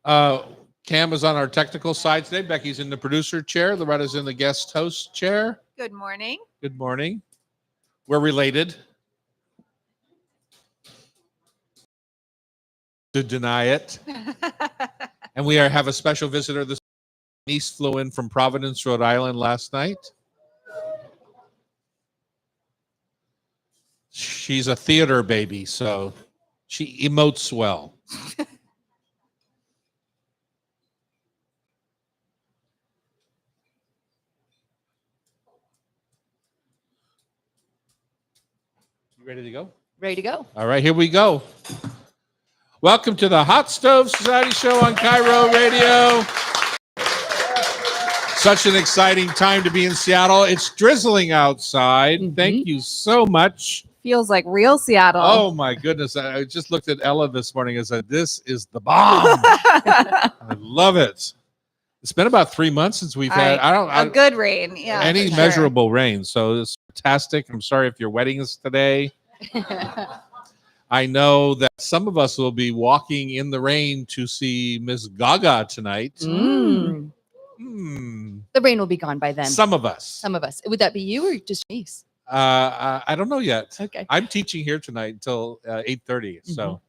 Uh, Cam is on our technical side today. Becky's in the producer chair. Loretta's in the guest host chair. Good morning. Good morning. We're related. To deny it. And we have a special visitor this niece flew in from Providence, Rhode Island last night. She's a theater baby, so she emotes well. You ready to go? Ready to go. All right, here we go. Welcome to the Hot Stove Society Show on Cairo Radio. Such an exciting time to be in Seattle. It's drizzling outside. Thank you so much. Feels like real Seattle. Oh, my goodness. I just looked at Ella this morning and said, this is the bomb. I love it. It's been about 3 months since we've had a good rain. Yeah, any measurable rain. So it's fantastic. I'm sorry if your wedding is today. I know that some of us will be walking in the rain to see Miss Gaga tonight. The rain will be gone by then. Some of us. Some of us. Would that be you or just niece? I don't know yet. Okay. I'm teaching here tonight until 8:30. So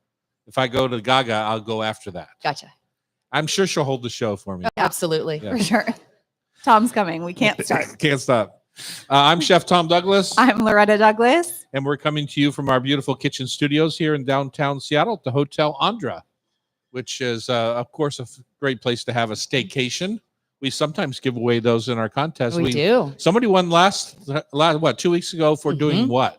if I go to Gaga, I'll go after that. Gotcha. I'm sure she'll hold the show for me. Absolutely. Yeah. For sure. Tom's coming. We can't start. Can't stop. I'm Chef Tom Douglas. I'm Loretta Douglas. And we're coming to you from our beautiful kitchen studios here in downtown Seattle at the Hotel Andra, which is, of course, a great place to have a staycation. We sometimes give away those in our contest. We do. Somebody won last 2 weeks ago for doing what?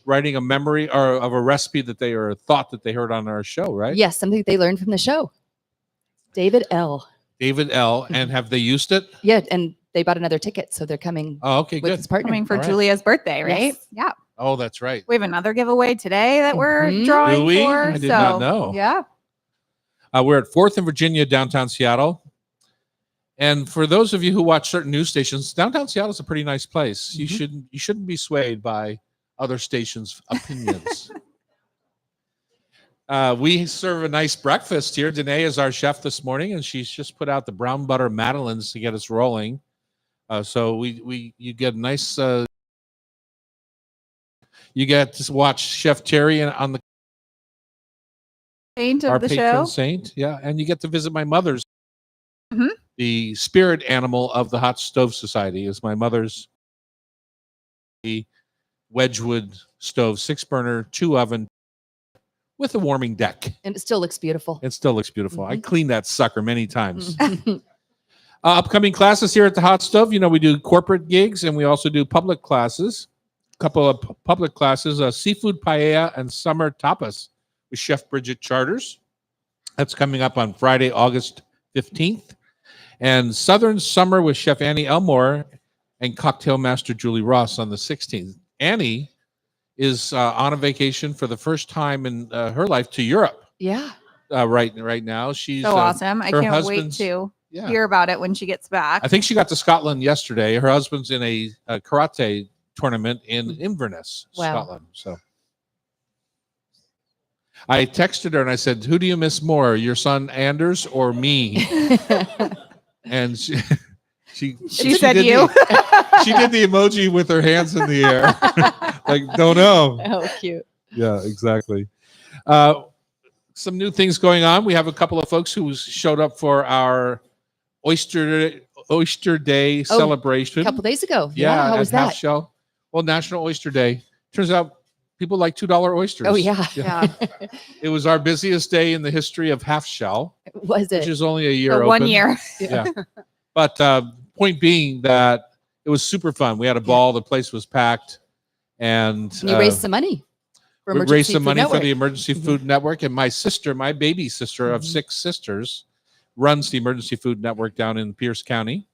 Writing a memory or of a recipe that they or thought that they heard on our show, right? Yes, something they learned from the show. David L. And have they used it? Yeah, and they bought another ticket, so they're coming. Oh, okay, with good. his partner. Coming for All right. Julia's birthday, right? Yes. Yeah. Oh, that's right. We have another giveaway today that we're drawing Do we? for. I did not know. Yeah. We're at 4th and Virginia, downtown Seattle. And for those of you who watch certain news stations, downtown Seattle is a pretty nice place. You shouldn't be swayed by other stations' opinions. We serve a nice breakfast here. Danae is our chef this morning, and she's just put out the brown butter madeleines to get us rolling. So you get a nice. You get to watch Chef Terry on the Saint of our the patron show. saint, yeah, and you get to visit my mother's. The spirit animal of the Hot Stove Society is my mother's Wedgwood stove, 6-burner, 2-oven with a warming deck. And it still looks beautiful. It still looks beautiful. I cleaned that sucker many times. Upcoming classes here at the Hot Stove. You know, we do corporate gigs and we also do public classes. A couple of public classes, seafood paella and summer tapas with Chef Bridget Charters. That's coming up on Friday, August 15th. And Southern Summer with Chef Annie Elmore and Cocktail Master Julie Ross on the 16th. Annie is on a vacation for the first time in her life to Europe. Yeah. Right now. She's So awesome. I her can't wait husband's- to Yeah. hear about it when she gets back. I think she got to Scotland yesterday. Her husband's in a karate tournament in Inverness, Wow. Scotland. So I texted her and I said, "Who do you miss more, your son Anders or me?" And she said did you. She did the emoji with her hands in the air, like don't know. Oh, cute. Yeah, exactly. Some new things going on. We have a couple of folks who showed up for our Oyster Day celebration. A couple days ago. Yeah, How at was Half that? Shell. Well, National Oyster Day. Turns out people like $2 oysters. Oh, yeah. Yeah. It was our busiest day in the history of Half Shell, Was which it? is only a year For open. 1 year. Yeah. But point being that it was super fun. We had a ball. The place was packed. And And you raised some money. For we Emergency raised some Food money for Network. the Emergency Food Network. And my sister, my baby sister of 6 sisters, runs the Emergency Food Network down in Pierce County.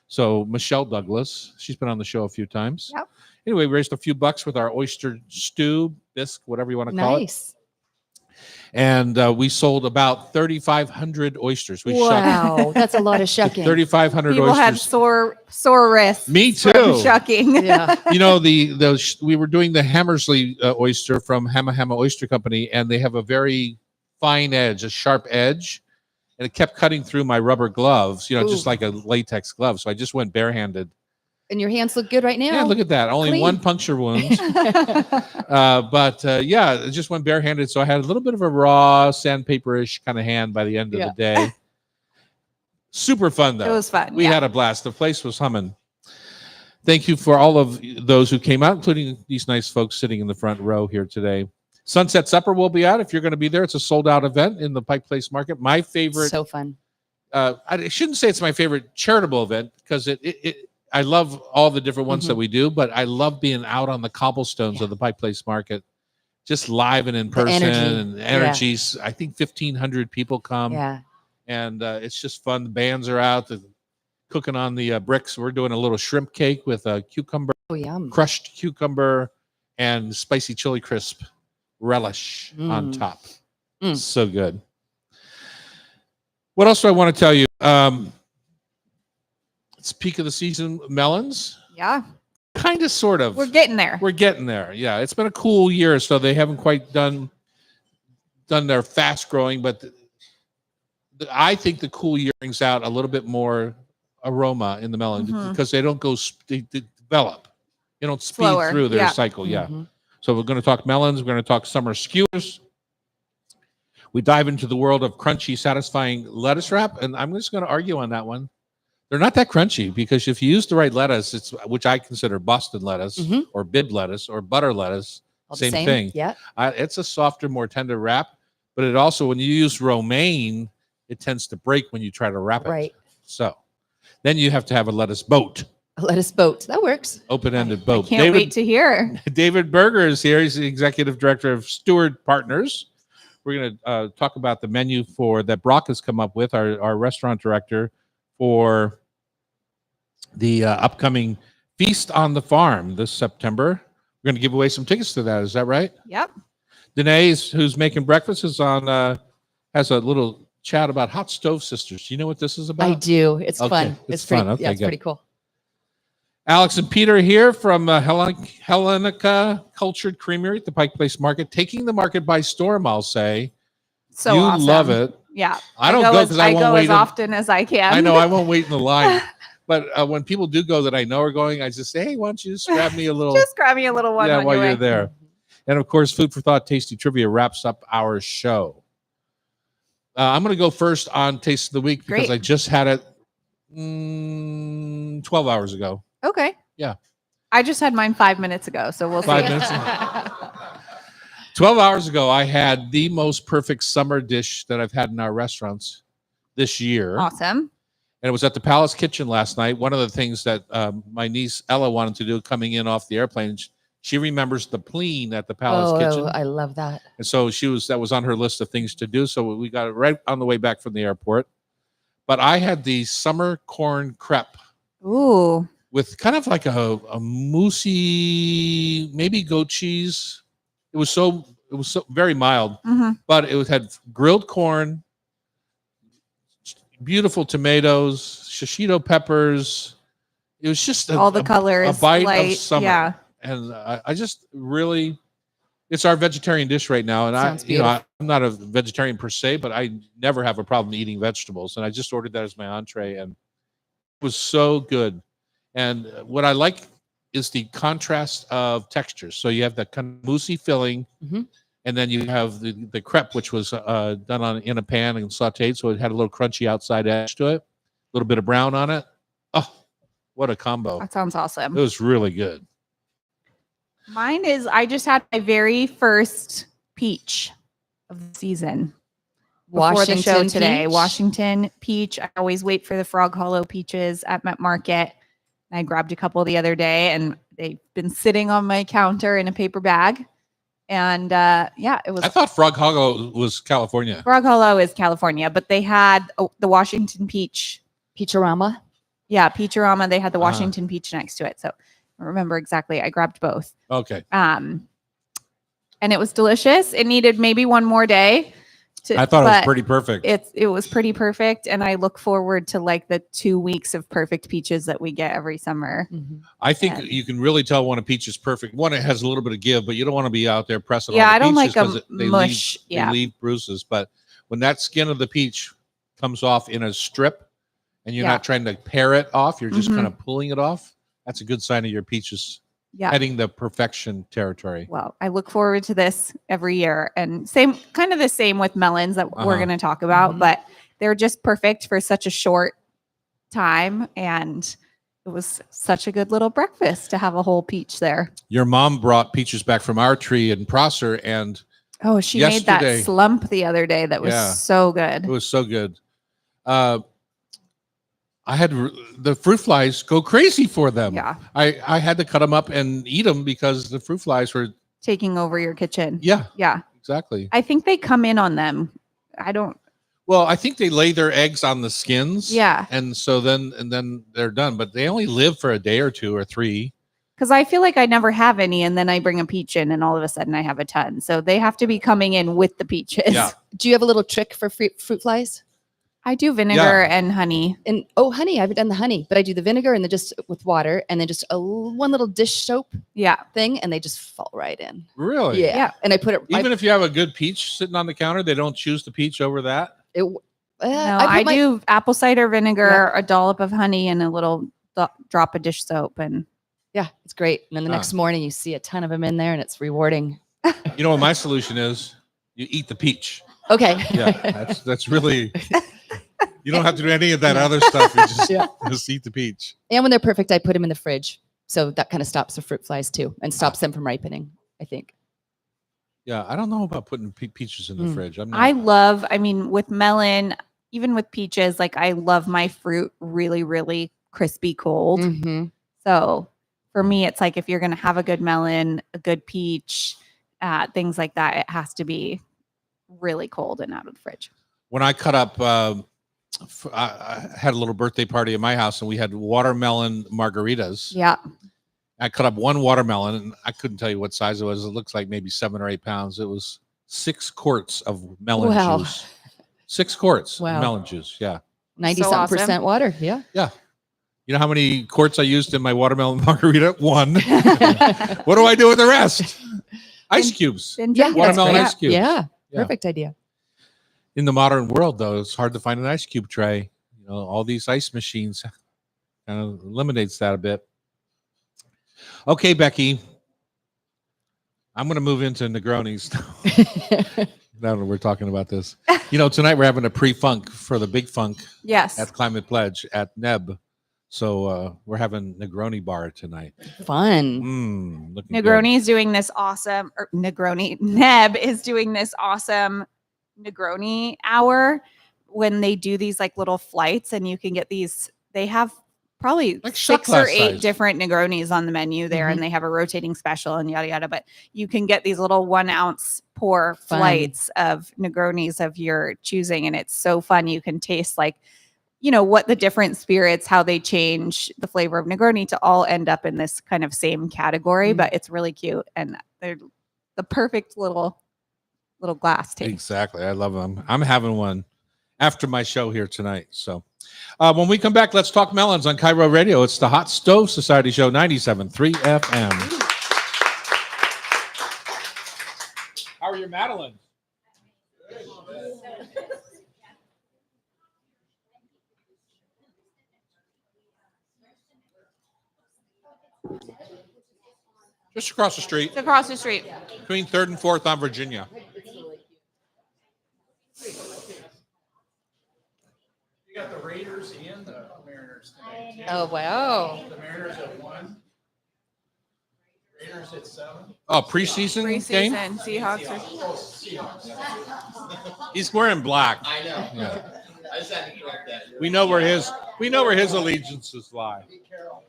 So Michelle Douglas, she's been on the show a few times. Yep. Anyway, we raised a few bucks with our oyster stew, bisque, whatever you want to call it. Nice. And we sold about 3,500 oysters. We shucked Wow. That's a lot of shucking. 3,500 People had oysters. sore wrists. Me from too. Shucking. Yeah. You know, we were doing the Hammersley oyster from Hamma Hamma Oyster Company, and they have a very fine edge, a sharp edge. and it kept cutting through my rubber gloves, just like a latex glove. So I just went barehanded. And your hands look good right now. Yeah, look at that. Only Clean. one puncture wound. But it just went barehanded. So I had a little bit of a raw sandpaper-ish kind of hand by the end of the day. Super fun, though. It was fun. We had a blast. The place was humming. Thank you for all of those who came out, including these nice folks sitting in the front row here today. Sunset Supper will be out. If you're going to be there, it's a sold-out event in the Pike Place Market. My favorite. So fun. I shouldn't say it's my favorite charitable event because I love all the different ones that we do, but I love being out on the cobblestones of the Pike Place Market, just live and in person and energies. I think 1,500 people come. Yeah. And it's just fun. The bands are out. Cooking on the bricks. We're doing a little shrimp cake with a cucumber, crushed cucumber, and spicy chili crisp relish on top. So good. What else do I want to tell you? It's peak of the season. Melons. Yeah. Kind of, sort of. We're getting there. We're getting there. Yeah. It's been a cool year, so they haven't quite done their fast growing, but I think the cool year brings out a little bit more aroma in the melon because they don't they develop. They don't speed through their cycle. Yeah. So we're going to talk melons. We're going to talk summer skewers. We dive into the world of crunchy, satisfying lettuce wrap. And I'm just going to argue on that one. They're not that crunchy because if you use the right lettuce, which I consider Boston lettuce or bib lettuce or butter lettuce, same thing. Yeah. It's a softer, more tender wrap. But it also, when you use romaine, it tends to break when you try to wrap it. Right. So then you have to have a lettuce boat. A lettuce boat. That works. Open-ended boat. Can't wait to hear. David Berger is here. He's the executive director of Steward Partners. We're going to talk about the menu that Brock has come up with, our restaurant director, for the upcoming Feast on the Farm this September. We're going to give away some tickets to that. Is that right? Yep. Danae, who's making breakfast, has a little chat about Hot Stove Sisters. Do you know what this is about? I do. It's fun. It's fun. Pretty, Okay, it's pretty cool. Alex and Peter here from Helenica Cultured Creamery at the Pike Place Market, taking the market by storm, I'll say. So you awesome. love it. Yeah. I don't go because I won't wait as often as I can. I know I won't wait in the line. But when people do go that I know are going, I just say, hey, why don't you just grab me a little. Just grab me a little one. Yeah, while you're there. And of course, Food for Thought Tasty Trivia wraps up our show. I'm going to go first on Taste of the Week because I just had it 12 hours ago. Okay. Yeah. I just had mine 5 minutes ago, so we'll see. 5 minutes ago. 12 hours ago, I had the most perfect summer dish that I've had in our restaurants this year. Awesome. And it was at the Palace Kitchen last night. One of the things that my niece Ella wanted to do coming in off the airplane, she remembers the pleen at the Palace Kitchen. I love that. And so that was on her list of things to do. So we got it right on the way back from the airport. But I had the summer corn crepe. Ooh. With kind of like a moussey, maybe goat cheese. It was so very mild, but it had grilled corn, beautiful tomatoes, shishito peppers. It was just all the colors, a bite light, of summer. Yeah. And I just really, it's our vegetarian dish right now. And I'm not a vegetarian per se, but I never have a problem eating vegetables. And I just ordered that as my entree, and it was so good. And what I like is the contrast of textures. So you have that kind of moussey filling, and then you have the crepe, which was done in a pan and sauteed, so it had a little crunchy outside edge to it, a little bit of brown on it. Oh, what a combo! That sounds awesome. It was really good. Mine is, I just had my very first peach of the season before the show today. Peach? Washington peach. I always wait for the Frog Hollow peaches at Met Market. I grabbed a couple the other day, and they've been sitting on my counter in a paper bag. And it was. I thought Frog Hollow was California. Frog Hollow is California, but they had the Washington peach. Peachorama? Yeah, Peachorama. They had the Washington peach next to it. So I don't remember exactly. I grabbed both. Okay. And it was delicious. It needed maybe one more day. I thought it was pretty perfect. It was pretty perfect, and I look forward to like the 2 weeks of perfect peaches that we get every summer. I think you can really tell when a peach is perfect. One, it has a little bit of give, but you don't want to be out there pressing. Yeah, all the I don't like peaches a mush. They leave bruises. But when that skin of the peach comes off in a strip, and you're Yeah. not trying to pare it off. You're just Mhm. kind of pulling it off. That's a good sign of your peaches Yeah. heading the perfection territory. Well, I look forward to this every year, and kind of the same with melons that we're Uh-huh. going to talk about, Mhm. but they're just perfect for such a short time, and it was such a good little breakfast to have a whole peach there. Your mom brought peaches back from our tree in Prosser, and Oh, she made Yesterday- that slump the other day that was Yeah. so good. it was so good. I had the fruit flies go crazy for them. Yeah, I had to cut them up and eat them because the fruit flies were. taking over your kitchen. Yeah, Yeah, exactly. I think they come in on them. I don't. Well, I think they lay their eggs on the skins. Yeah. And so then they're done, but they only live for a day or 2 or 3. Because I feel like I never have any, and then I bring a peach in, and all of a sudden I have a ton. So they have to be coming in with the peaches. Yeah. Do you have a little trick for fruit flies? I do vinegar and honey. And honey, I haven't done the honey, but I do the vinegar and then just with water and then just one little dish soap Yeah. thing, and they just fall right in. Really? Yeah. Yeah. And I put it. Even if you have a good peach sitting on the counter, they don't choose the peach over that. No, I do apple cider vinegar, a dollop of honey, and a little drop of dish soap. And Yeah, it's great. And then the next morning you see a ton of them in there, and it's rewarding. You know what my solution is? You eat the peach. Okay. Yeah, that's really. You don't have to do any of that other stuff. You just eat the peach. And when they're perfect, I put them in the fridge. So that kind of stops the fruit flies too and stops them from ripening, I think. Yeah, I don't know about putting peaches in the fridge. I mean, with melon, even with peaches, like I love my fruit really, really crispy cold. Mm-hmm. So for me, it's like if you're going to have a good melon, a good peach, things like that, it has to be really cold and out of the fridge. When I cut up, I had a little birthday party at my house, and we had watermelon margaritas. Yeah. I cut up one watermelon, and I couldn't tell you what size it was. It looks like maybe 7 or 8 pounds. It was 6 quarts of melon Wow. juice. 6 quarts Wow. of melon juice. Yeah. 90-something percent water. Yeah. Yeah. You know how many quarts I used in my watermelon margarita? 1. What do I do with the rest? Ice cubes. Then Yeah. drink it. Watermelon That's ice great. cubes. Yeah. Yeah. Perfect idea. In the modern world, though, it's hard to find an ice cube tray. You know, all these ice machines kind of eliminates that a bit. Okay, Becky. I'm going to move into Negronis now that we're talking about this. You know, tonight we're having a pre-funk for the big funk Yes. at Climate Pledge at Neb. So we're having Negroni bar tonight. Fun. Looking Negroni is doing this awesome, or Neb is doing this awesome Negroni hour when they do these like little flights, and you can get these. They have probably Like shot 6 or glass 8 size. different Negronis on the menu there, and they have a rotating special and yada yada. But you can get these little 1 ounce pour Fun. flights of Negronis of your choosing, and it's so fun. You can taste like, you know, what the different spirits, how they change the flavor of Negroni to all end up in this kind of same category, but it's really cute, and they're the perfect little glass taste. Exactly. I love them. I'm having one after my show here tonight. So when we come back, let's talk melons on Cairo Radio. It's the Hot Stove Society Show, 97.3 FM. How are your Madeleines? Just across the street, It's across the street. between 3rd and 4th on Virginia. You got the Raiders and the Mariners tonight, too. Oh, wow. The Mariners at 1. Raiders at 7. Oh, preseason game? Preseason Seahawks. Oh, Seahawks. He's wearing black. I know. Yeah. I just had to correct that. We know where his allegiances lie. Pete Carroll.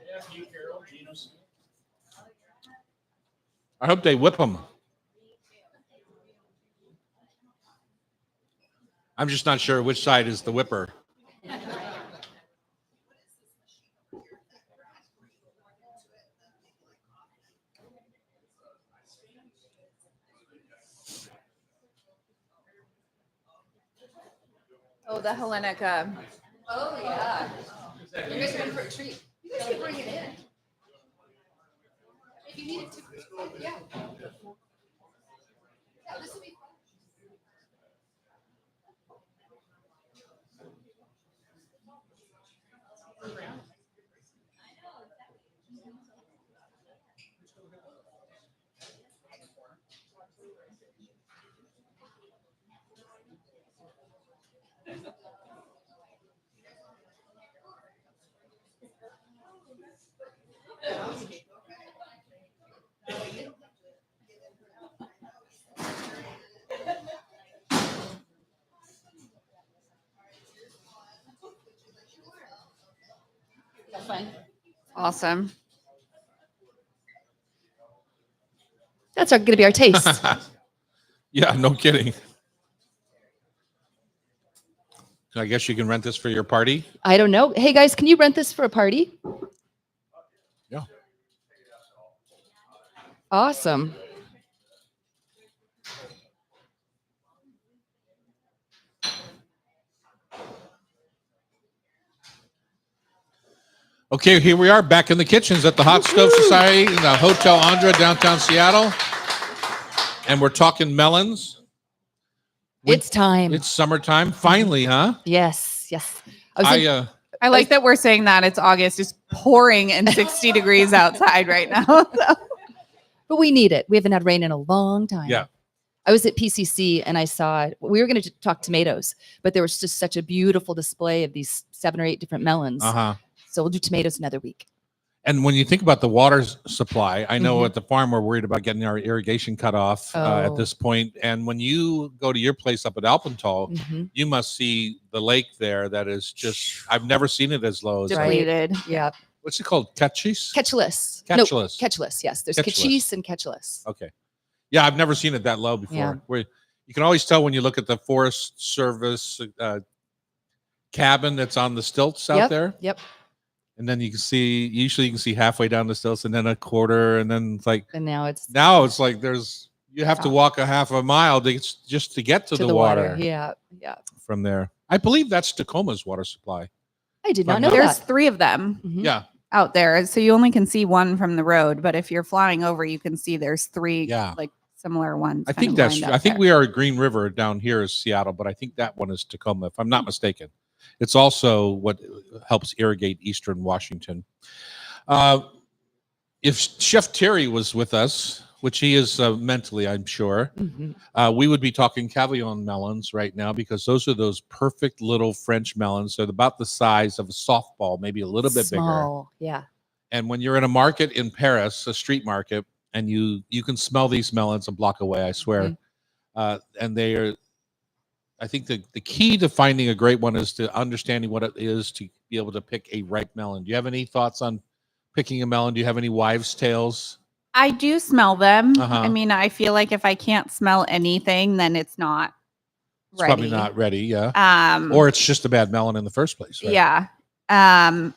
Yeah, Pete Carroll, Geno Smith. I hope they whip him. I'm just not sure which side is the whipper. Oh, the Helenica. Oh, yeah. You guys are in for a treat. You guys can bring it in. If you need it to. Yeah. Yeah, this will be fun. Awesome. That's going to be our taste. Yeah, no kidding. So I guess you can rent this for your party. I don't know. Hey guys, can you rent this for a party? Yeah. Awesome. Okay, here we are back in the kitchens at the Hot Stove Society in the Hotel Andra, downtown Seattle. And we're talking melons. It's time. It's summertime. Finally, huh? Yes. I I like that we're saying that it's August. It's pouring and 60 degrees outside right now. but we need it. We haven't had rain in a long time. Yeah. I was at PCC and I saw, we were going to talk tomatoes, but there was just such a beautiful display of these 7 or 8 different melons. Uh-huh. So we'll do tomatoes another week. And when you think about the water supply, I know Mhm. at the farm we're worried about getting our irrigation cut off at Oh. this point. And when you go to your place up at Alpental, Mhm. you must see the lake there that is just, I've never seen it as low as that. Depleted. Yeah. What's it called? Catchis? Catchless. Catchless. No, catchless. Yes. There's Catchless. catchis and catchless. Okay. Yeah, I've never seen it that low before. Yeah. Where you can always tell when you look at the Forest Service cabin that's on the stilts out there. Yep. And then you can see, usually you can see halfway down the stilts and then a quarter. And then it's like, And now it's like you have to walk a half a mile just to get to the water Yeah. from there. I believe that's Tacoma's water supply. I did But not know There's that. 3 of them Mhm. Yeah. out there. So you only can see one from the road. But if you're flying over, you can see there's 3 Yeah. like similar ones. I kind think of that's lined true. up I think there. we are at Green River down here is Seattle, but I think that one is Tacoma, if I'm not mistaken. It's also what helps irrigate Eastern Washington. If Chef Terry was with us, which he is mentally, I'm sure, Mhm. we would be talking Cavillon melons right now because those are those perfect little French melons. They're about the size of a softball, maybe a little bit bigger. Small. Yeah. And when you're in a market in Paris, a street market, and you can smell these melons a block away, I swear. And they are, I think the key to finding a great one is to understanding what it is to be able to pick a ripe melon. Do you have any thoughts on picking a melon? Do you have any wives' tales? I do smell them. Uh-huh. I mean, I feel like if I can't smell anything, then it's not It's ready. probably not ready, yeah. Or it's just a bad melon in the first place, right? Yeah. And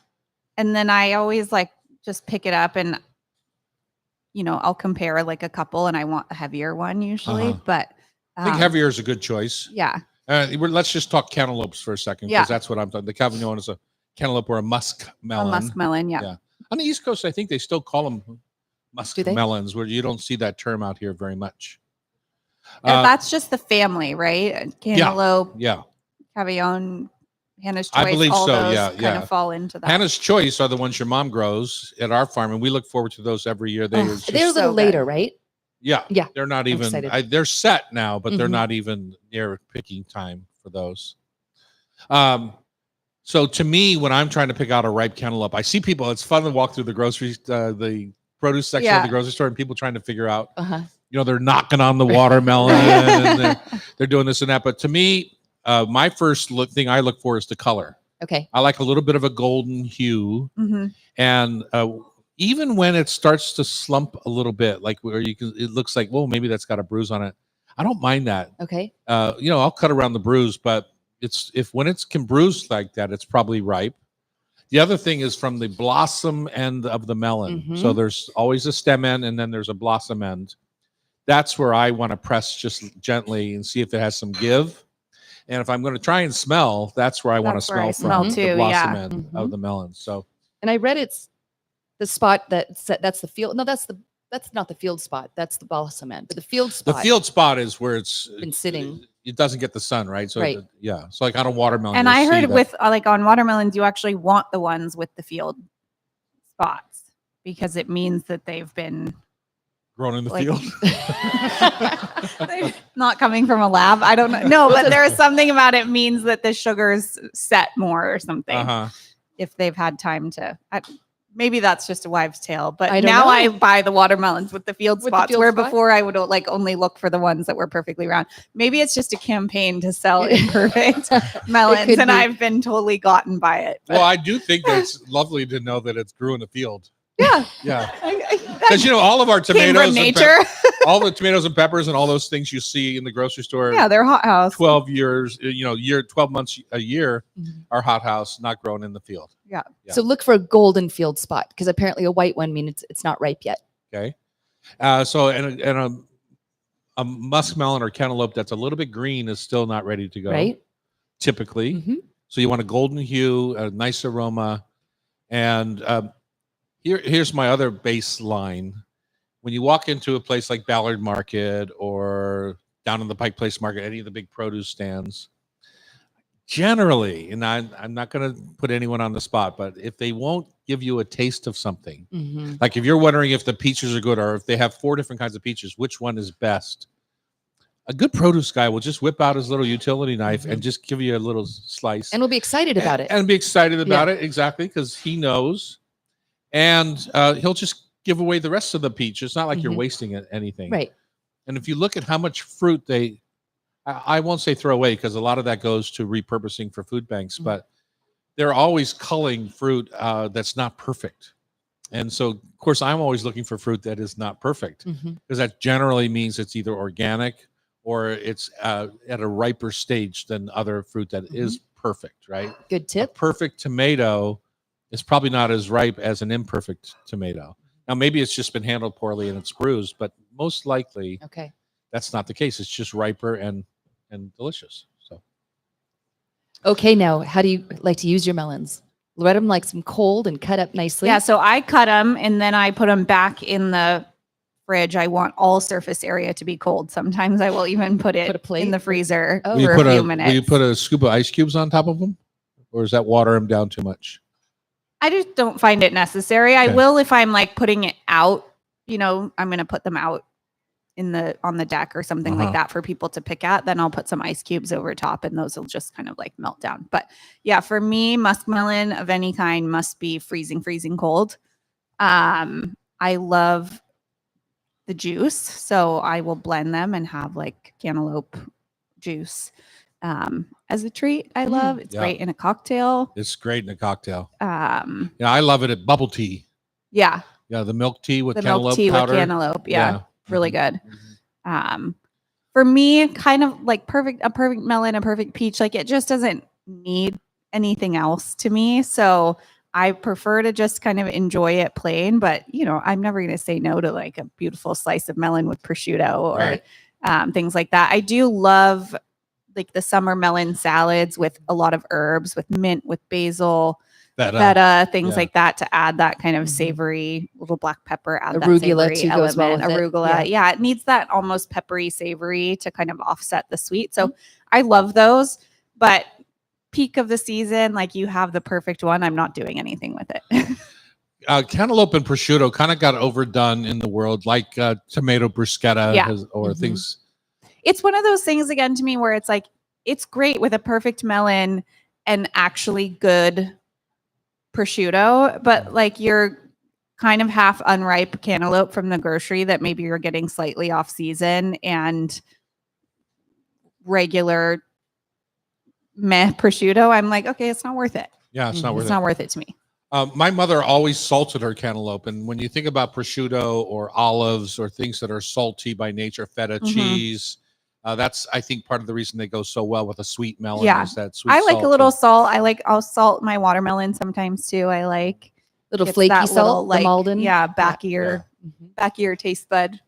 then I always like just pick it up and I'll compare like a couple and I want a heavier one usually, Uh-huh. but I think heavier is a good choice. yeah. Let's just talk cantaloupes for a second because Yeah. that's what I'm talking. The Cavignon is a cantaloupe or a musk melon. A muskmelon, yeah. Yeah. On the East Coast, I think they still call them musk Do they? melons, where you don't see that term out here very much. That's just the family, right? Cantaloupe, Yeah. Cavillon, Hannah's Choice. I believe all so, those yeah, kind yeah. of fall into that. Hannah's Choice are the ones your mom grows at our farm, and we look forward to those every year. They Ugh, are just, they're a little so good. later, right? yeah, Yeah, they're not even. excited. They're set now, but they're Mhm. not even near picking time for those. So to me, when I'm trying to pick out a ripe cantaloupe, I see people. It's fun to walk through the the produce section of Yeah. the grocery store, and people trying to figure out. Uh-huh. They're knocking on the watermelon and they're doing this and that. But to me, my first thing I look for is the color. Okay. I like a little bit of a golden hue, Mhm. and even when it starts to slump a little bit, like where it looks like, well, maybe that's got a bruise on it. I don't mind that. Okay. I'll cut around the bruise, but when it can bruise like that, it's probably ripe. The other thing is from the blossom end of the melon. Mhm. So there's always a stem end, and then there's a blossom end. That's where I want to press just gently and see if it has some give. And if I'm going to try and smell, that's where I want to That's where I smell from smell the too, blossom yeah. end Mhm. of the melon. So And I read it's the spot that's the field. No, that's not the field spot. That's the blossom end. But the field the spot. field spot is where it's Been sitting. It doesn't get the sun, right? So Right. yeah. So like on a watermelon. And you'll I see heard that- with like on watermelons, you actually want the ones with the field spots because it means that they've been Grown in the Like- field. They're not coming from a lab. I don't know. No, but there's something about it means that the sugar's set more or something. Uh-huh. If they've had time to. Maybe that's just a wives' tale, but I don't now know. I buy the watermelons with the field With the spots, field where spot? before I would like only look for the ones that were perfectly round. Maybe it's just a campaign to sell imperfect melons, could and be. I've been totally gotten by it. Well, I do think that's lovely to know that it's grew in the field. Yeah, Yeah. that Because, all of our came tomatoes from and nature. all the tomatoes and peppers and all those things you see in the grocery store, Yeah, they're hothouse. 12 years, 12 months a year Mhm. are hothouse, not grown in the field. Yeah. Yeah. So look for a golden field spot because apparently a white one means it's not ripe yet. Okay. A muskmelon or cantaloupe that's a little bit green is still not ready to go. Right. Typically. Mhm. So you want a golden hue, a nice aroma. And here's my other baseline. When you walk into a place like Ballard Market or down in the Pike Place Market, any of the big produce stands, generally, and I'm not going to put anyone on the spot, but if they won't give you a taste of something, Mhm. like if you're wondering if the peaches are good or if they have 4 different kinds of peaches, which one is best? A good produce guy will just whip out his little utility knife and just give you a little slice. And we'll be excited about it. And be excited about it, exactly, because he knows. And he'll just give away the rest of the peach. It's not like you're Mhm. wasting anything. Right. And if you look at how much fruit I won't say throw away because a lot of that goes to repurposing for food banks, Mhm. but they're always culling fruit that's not perfect. And so, of course, I'm always looking for fruit that is not perfect Mhm. because that generally means it's either organic or it's at a riper stage than other fruit that is perfect, right? Good A tip. perfect tomato is probably not as ripe as an imperfect tomato. Now, maybe it's just been handled poorly and it's bruised, but most likely Okay. that's not the case. It's just riper and delicious. So Okay. Now, how do you like to use your melons? Let them like some cold and cut up nicely. Yeah, so I cut them and then I put them back in the fridge. I want all surface area to be cold. Sometimes I will even put it Put a plate? in the freezer Oh. will you for put a few will minutes. you put a scoop of ice cubes on top of them, or does that water them down too much? I just don't find it necessary. I Okay. will if I'm like putting it out, I'm going to put them out on the deck or something like that for people to pick at. Then I'll put some ice cubes over top and those will just kind of like melt down. But yeah, for me, muskmelon of any kind must be freezing cold. I love the juice, so I will blend them and have like cantaloupe juice as a treat. I love it's Yeah. great in a cocktail. It's great in a cocktail. Yeah, I love it at bubble tea. the Yeah, the milk tea with milk cantaloupe tea powder. with cantaloupe. Yeah, really Mhm. good. For me, kind of like a perfect melon, a perfect peach, like it just doesn't need anything else to me. So I prefer to just kind of enjoy it plain, but I'm never going to say no to like a beautiful slice of melon with prosciutto or Right. things like that. I do love like the summer melon salads with a lot of herbs, with mint, with basil, feta, things yeah. like that to add that kind of Mhm. savory, little black pepper, add Arugula that too savory goes well element, with it. arugula. Yeah. It needs that almost peppery savory to kind of offset the sweet. So I love those, but peak of the season, like you have the perfect one. I'm not doing anything with it. Cantaloupe and prosciutto kind of got overdone in the world, like tomato bruschetta Yeah. or Mhm. things. It's one of those things again to me where it's like, it's great with a perfect melon and actually good prosciutto, but like you're kind of half unripe cantaloupe from the grocery that maybe you're getting slightly off season and regular meh prosciutto. I'm like, okay, it's not worth it. Yeah, it's not worth It's it. not worth it to me. My mother always salted her cantaloupe, and when you think about prosciutto or olives or things that are salty by nature, feta, Mhm. cheese, that's I think part of the reason they go so well with a sweet melon. Yeah. Is that sweet I like salt a little and- salt. I'll salt my watermelon sometimes too. I like Little it's flaky that salt, little, the Malden. Yeah, back of your Mhm. taste bud.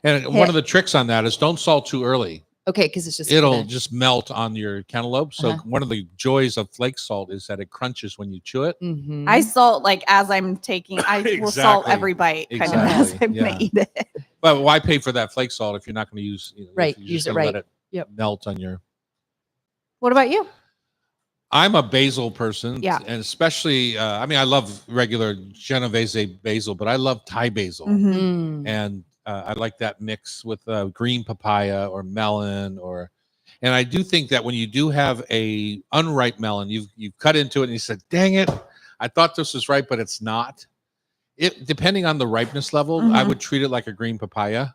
And one of the tricks on that is don't salt too early. Okay, because it's just It'll gonna- just melt on your cantaloupe. So Uh-huh. one of the joys of flake salt is that it crunches when you chew it. Mhm. I salt like as I'm taking. I will salt Exactly. every bite kind of as Exactly. I'm gonna Yeah. eat it. But why pay for that flake salt if you're not going to use? Right, if you're use just it gonna right. Let it Yep. melt on your. What about you? I'm a basil person. Yeah. And especially, I love regular Genovese basil, but I love Thai basil. Mhm. Mm. And I like that mix with green papaya or melon and I do think that when you do have a unripe melon, you've cut into it and you said, "Dang it, I thought this was ripe, but it's not." It depending on the ripeness level, I would treat it like a green papaya.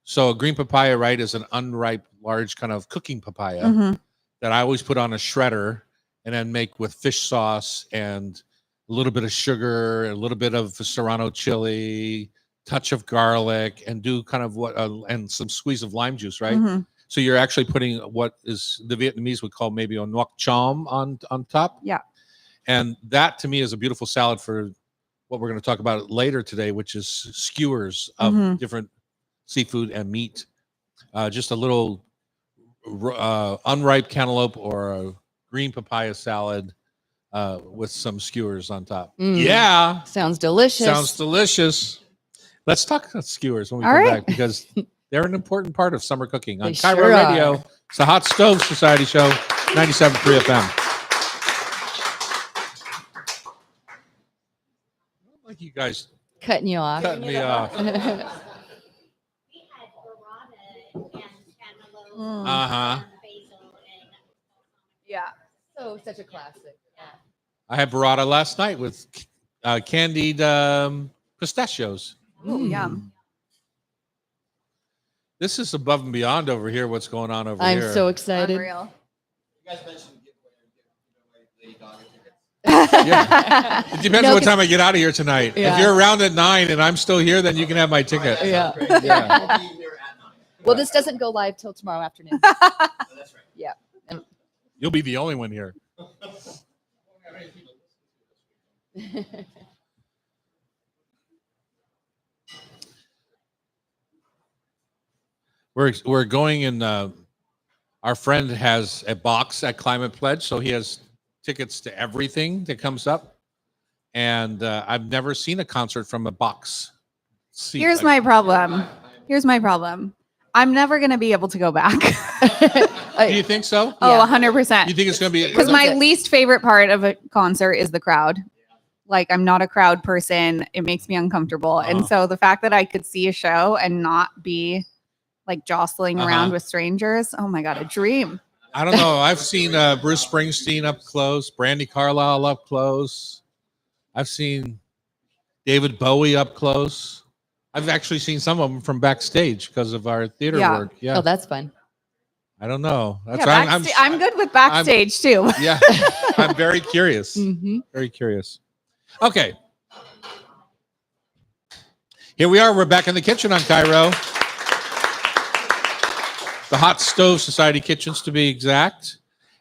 So a green papaya, right, is an unripe, large kind of cooking papaya that I always put on a shredder and then make with fish sauce and a little bit of sugar, a little bit of serrano chili, touch of garlic, and do kind of what and some squeeze of lime juice, right? So you're actually putting what is the Vietnamese would call maybe a nuoc chom on top. Yeah. And that to me is a beautiful salad for what we're going to talk about later today, which is skewers of different seafood and meat. Just a little unripe cantaloupe or a green papaya salad with some skewers on top. Yeah. Sounds delicious. Sounds delicious. Let's talk about skewers when we All come right. back because they're an important part of summer cooking. On They Cairo sure Radio, are. it's the Hot Stove Society Show, 97.3 FM. Like you guys Cutting you off. cutting me off. We had burrata and cantaloupe Uh-huh. and basil and Yeah. So such a classic. I had burrata last night with candied pistachios. Oh, yum. This is above and beyond over here. What's going on over I'm here? so excited. Unreal. You guys mentioned giveaway Lady Gaga tickets. Yeah. It depends No, on what 'cause- time I get out of here tonight. Yeah. If you're around at 9 and I'm still here, then you can have my ticket. Yeah. Yeah. I'll be here at 9. Well, this doesn't go live till tomorrow afternoon. So that's right. You'll be the only one here. We're going in. Our friend has a box at Climate Pledge, so he has tickets to everything that comes up. And I've never seen a concert from a box. seat. Here's my problem. I'm never going to be able to go back. Do you think so? Oh, Yeah. 100%. You think it's going to be? Because my it. least favorite part of a concert is the crowd. Like, I'm not a crowd person. It makes me uncomfortable. Uh-huh. And so the fact that I could see a show and not be like jostling Uh-huh. around with strangers, oh my God, a dream. I don't know. I've seen Bruce Springsteen up close, Brandy Carlisle up close. I've seen David Bowie up close. I've actually seen some of them from backstage because of our theater Yeah. work. Yeah, Oh, that's fun. I don't know. That's Yeah, why I'm good with backstage too. yeah, I'm very curious. Mm-hmm. Very curious. Okay. Here we are. We're back in the kitchen on Cairo. The Hot Stove Society kitchens, to be exact.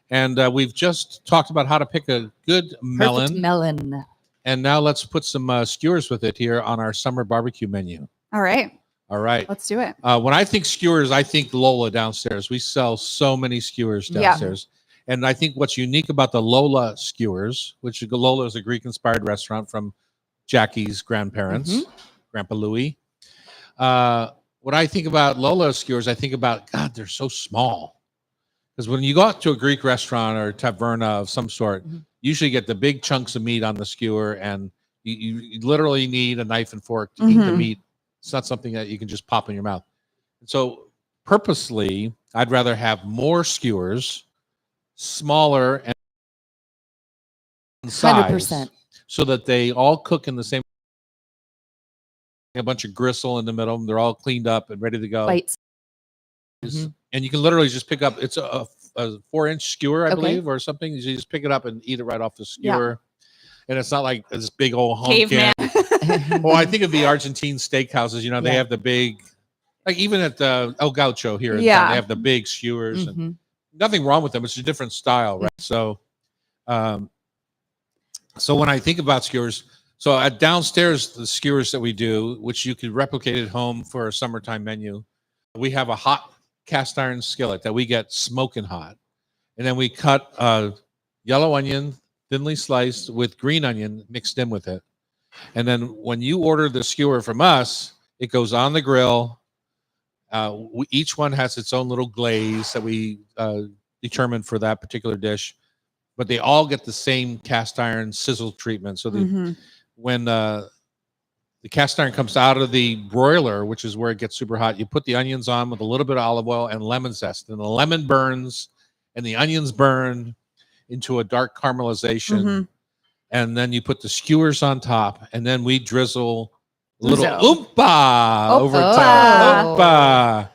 And we've just talked about how to pick a good melon. Perfect melon. And now let's put some skewers with it here on our summer barbecue menu. All right, All right. let's do it. When I think skewers, I think Lola downstairs. We sell so many skewers Yeah. downstairs. And I think what's unique about the Lola skewers, which Lola is a Greek-inspired restaurant from Jackie's grandparents, Grandpa Louis. What I think about Lola skewers, I think about, God, they're so small. Because when you go out to a Greek restaurant or taverna of some sort, you usually get the big chunks of meat on the skewer, and you literally need a knife and fork to eat the meat. It's not something that you can just pop in your mouth. And so purposely, I'd rather have more skewers, smaller and size, 100%. so that they all cook in the same. A bunch of gristle in the middle. They're all cleaned up and ready to go. Bites. And you can literally just pick up. It's a 4-inch skewer, I Okay. believe, or something. You just pick it up and eat it right off the skewer. And it's not like this big old Caveman. honkin'. Well, I think of the Argentine steakhouses. You know, they Yeah. have the big, like even at the El Gaucho here, in Yeah. town, they have the big skewers. And Mhm. nothing wrong with them. It's a different style, right? So, so when I think about skewers, so at downstairs, the skewers that we do, which you could replicate at home for a summertime menu, we have a hot cast iron skillet that we get smoking hot, and then we cut yellow onion thinly sliced with green onion mixed in with it, and then when you order the skewer from us, it goes on the grill. Each one has its own little glaze that we determined for that particular dish, but they all get the same cast iron sizzle treatment. So when the the cast iron comes out of the broiler, which is where it gets super hot. You put the onions on with a little bit of olive oil and lemon zest, and the lemon burns and the onions burn into a dark caramelization. Mhm. And then you put the skewers on top, and then we drizzle a little Ouzo. oompa over Oh. top.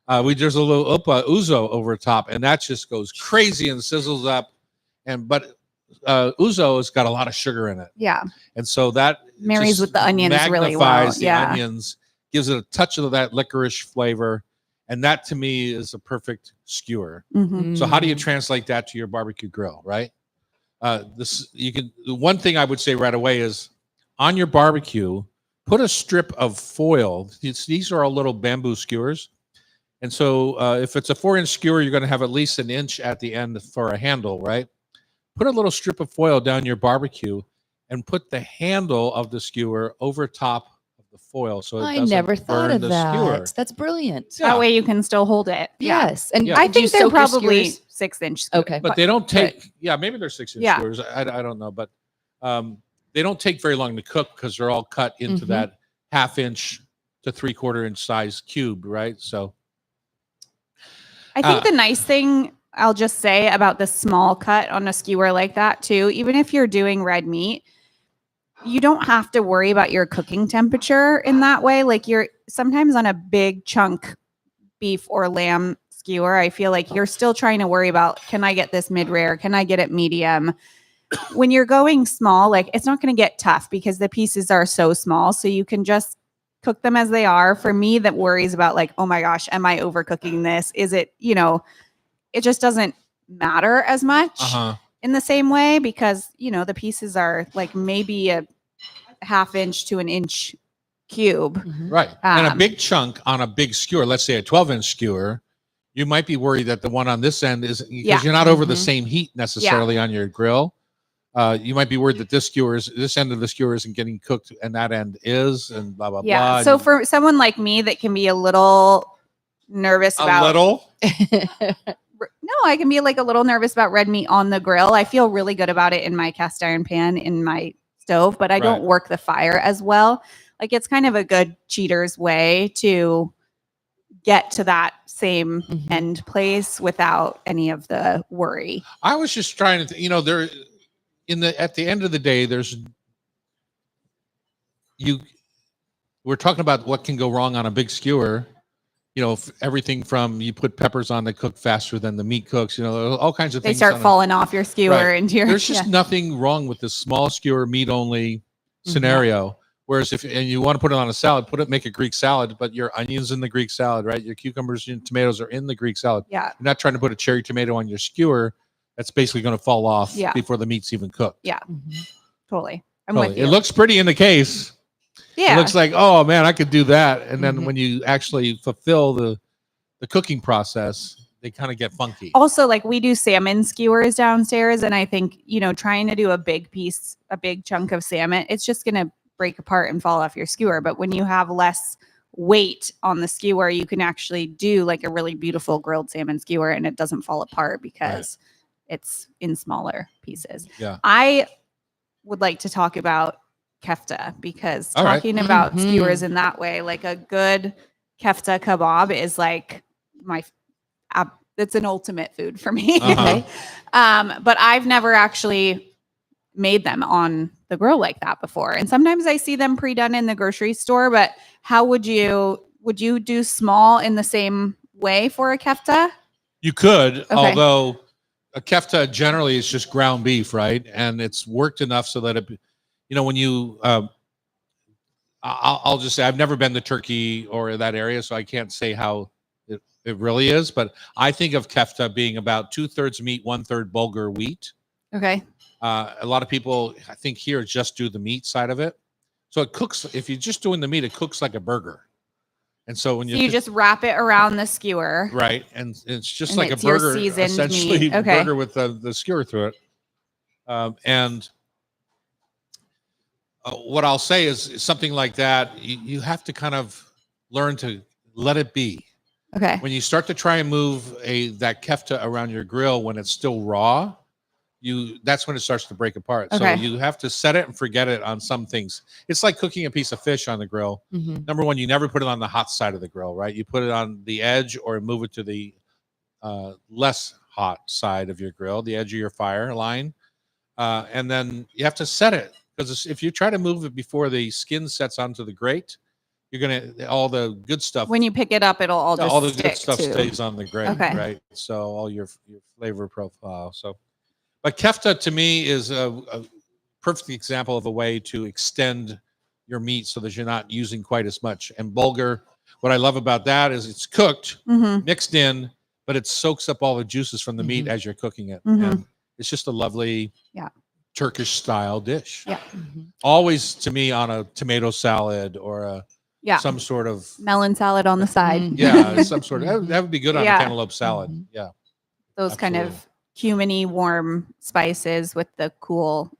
Oompa. We drizzle a little ouzo over top, and that just goes crazy and sizzles up. But ouzo has got a lot of sugar in it, Yeah. and so that Marries just with the onions really well. magnifies the Yeah. onions, gives it a touch of that licorice flavor, and that to me is a perfect skewer. Mhm. So how do you translate that to your barbecue grill, right? The one thing I would say right away is on your barbecue, put a strip of foil. These are all little bamboo skewers. And so if it's a 4-inch skewer, you're going to have at least an inch at the end for a handle, right? Put a little strip of foil down your barbecue and put the handle of the skewer over top of the foil. So it I doesn't never thought burn of the that. skewer. That's brilliant. Yeah. That way you can still hold it. Yeah. Yes. And Yeah. I do you think they're soak your probably skewers? 6-inch. Okay. But they don't take, maybe they're 6-inch Yeah. skewers. I don't know. But they don't take very long to cook because they're all cut into Mhm. that 1/2-inch to 3/4-inch size cube, right? So I think the nice thing I'll just say about the small cut on a skewer like that too, even if you're doing red meat, you don't have to worry about your cooking temperature in that way. Like you're sometimes on a big chunk beef or lamb skewer, I feel like you're still trying to worry about, can I get this mid-rare? Can I get it medium? When you're going small, like it's not going to get tough because the pieces are so small. So you can just cook them as they are. For me, that worries about like, oh my gosh, am I overcooking this? Is it, it just doesn't matter as much in the same way because, the pieces are like maybe a 1/2-inch to an inch cube. Mhm. right. And a Um, big chunk on a big skewer, let's say a 12-inch skewer, you might be worried that the one on this end is because Yeah. you're not over the Mhm. same heat necessarily on your grill. You might be worried that this end of the skewer isn't getting cooked and that end is, and blah blah Yeah. blah. So and for someone like me that can be a little nervous a about little, no, I can be like a little nervous about red meat on the grill. I feel really good about it in my cast iron pan in my stove, but I don't Right. work the fire as well. Like it's kind of a good cheater's way to get to that same Mhm. end place without any of the worry. I was just trying to, there at the end of the day, we're talking about what can go wrong on a big skewer. Everything from you put peppers on that cook faster than the meat cooks, all kinds of They things. start on falling off your skewer Right. into your There's just nothing wrong with this small skewer meat only scenario. Whereas if you want to put it on a salad, make a Greek salad, but your onions in the Greek salad, right? Your cucumbers and tomatoes are in the Greek salad. yeah. You're not trying to put a cherry tomato on your skewer. That's basically going to fall off Yeah. before the meat's even cooked. Yeah. Mhm. Totally. I'm Totally. with you. It looks pretty in the case. yeah. It looks like, oh man, I could do that. And then Mhm. when you actually fulfill the cooking process, they kind of get funky. Also, like we do salmon skewers downstairs, and I think trying to do a big chunk of salmon, it's just gonna break apart and fall off your skewer. But when you have less weight on the skewer, you can actually do like a really beautiful grilled salmon skewer, and it doesn't fall apart because it's in smaller pieces. Yeah. I would like to talk about kefta because All right. talking about Mhm. skewers in that way, like a good kefta kebab is like it's an ultimate food for me. Uh-huh. But I've never actually made them on the grill like that before. And sometimes I see them pre-done in the grocery store, but how would you do small in the same way for a kefta? You could, Okay. although a kefta generally is just ground beef, right? And it's worked enough so that when you, I'll just say I've never been to Turkey or that area, so I can't say how it really is. But I think of kefta being about 2/3 meat, 1/3 bulgur wheat. Okay. A lot of people, I think, here just do the meat side of it. So it cooks. If you're just doing the meat, it cooks like a burger. And so when So you just wrap it around the skewer. right, and it's just And like it's a your burger, seasoned essentially meat. Okay. burger with the skewer through it. And what I'll say is something like that. You have to kind of learn to let it be. Okay. When you start to try and move that kefta around your grill when it's still raw, that's when it starts to break apart. Okay. So you have to set it and forget it on some things. It's like cooking a piece of fish on the grill. Mhm. Number one, you never put it on the hot side of the grill, right? You put it on the edge or move it to the less hot side of your grill, the edge of your fire line. And then you have to set it, because if you try to move it before the skin sets onto the grate, you're gonna all the good stuff. When you pick it up, it'll all just all the stick good stuff to. stays on the grate, Okay. right? So all your flavor profile. So, but kefta to me is a perfect example of a way to extend your meat so that you're not using quite as much. And bulgur, what I love about that is it's cooked, Mhm. mixed in, but it soaks up all the juices from the meat Mhm. as you're cooking it. Mhm. And it's just a lovely Yeah. Turkish style dish. Yeah. Mhm. Always to me on a tomato salad or Yeah. some sort of Melon salad on the side. Mhm. yeah, some sort of that would be good on Yeah. a cantaloupe salad. Mhm. Yeah. Those kind Absolutely. of cuminy warm spices with the cool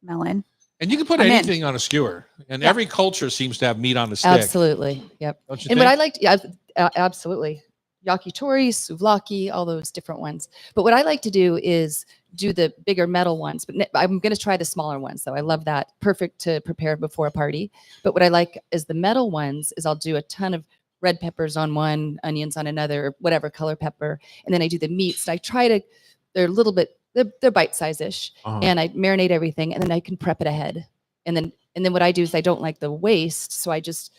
melon. And you can put I'm in. anything on a skewer. And Yeah. every culture seems to have meat on a stick. Absolutely. Yep. Don't you And think? what I liked, yeah, absolutely. Yakitori, souvlaki, all those different ones. But what I like to do is do the bigger metal ones. But I'm going to try the smaller ones. So I love that. Perfect to prepare before a party. But what I like is the metal ones is I'll do a ton of red peppers on one, onions on another, or whatever color pepper. And then I do the meats. And I try to, they're a little bit, they're bite size-ish. Uh-huh. And I marinate everything. And then I can prep it ahead. And then what I do is I don't like the waste. So I just,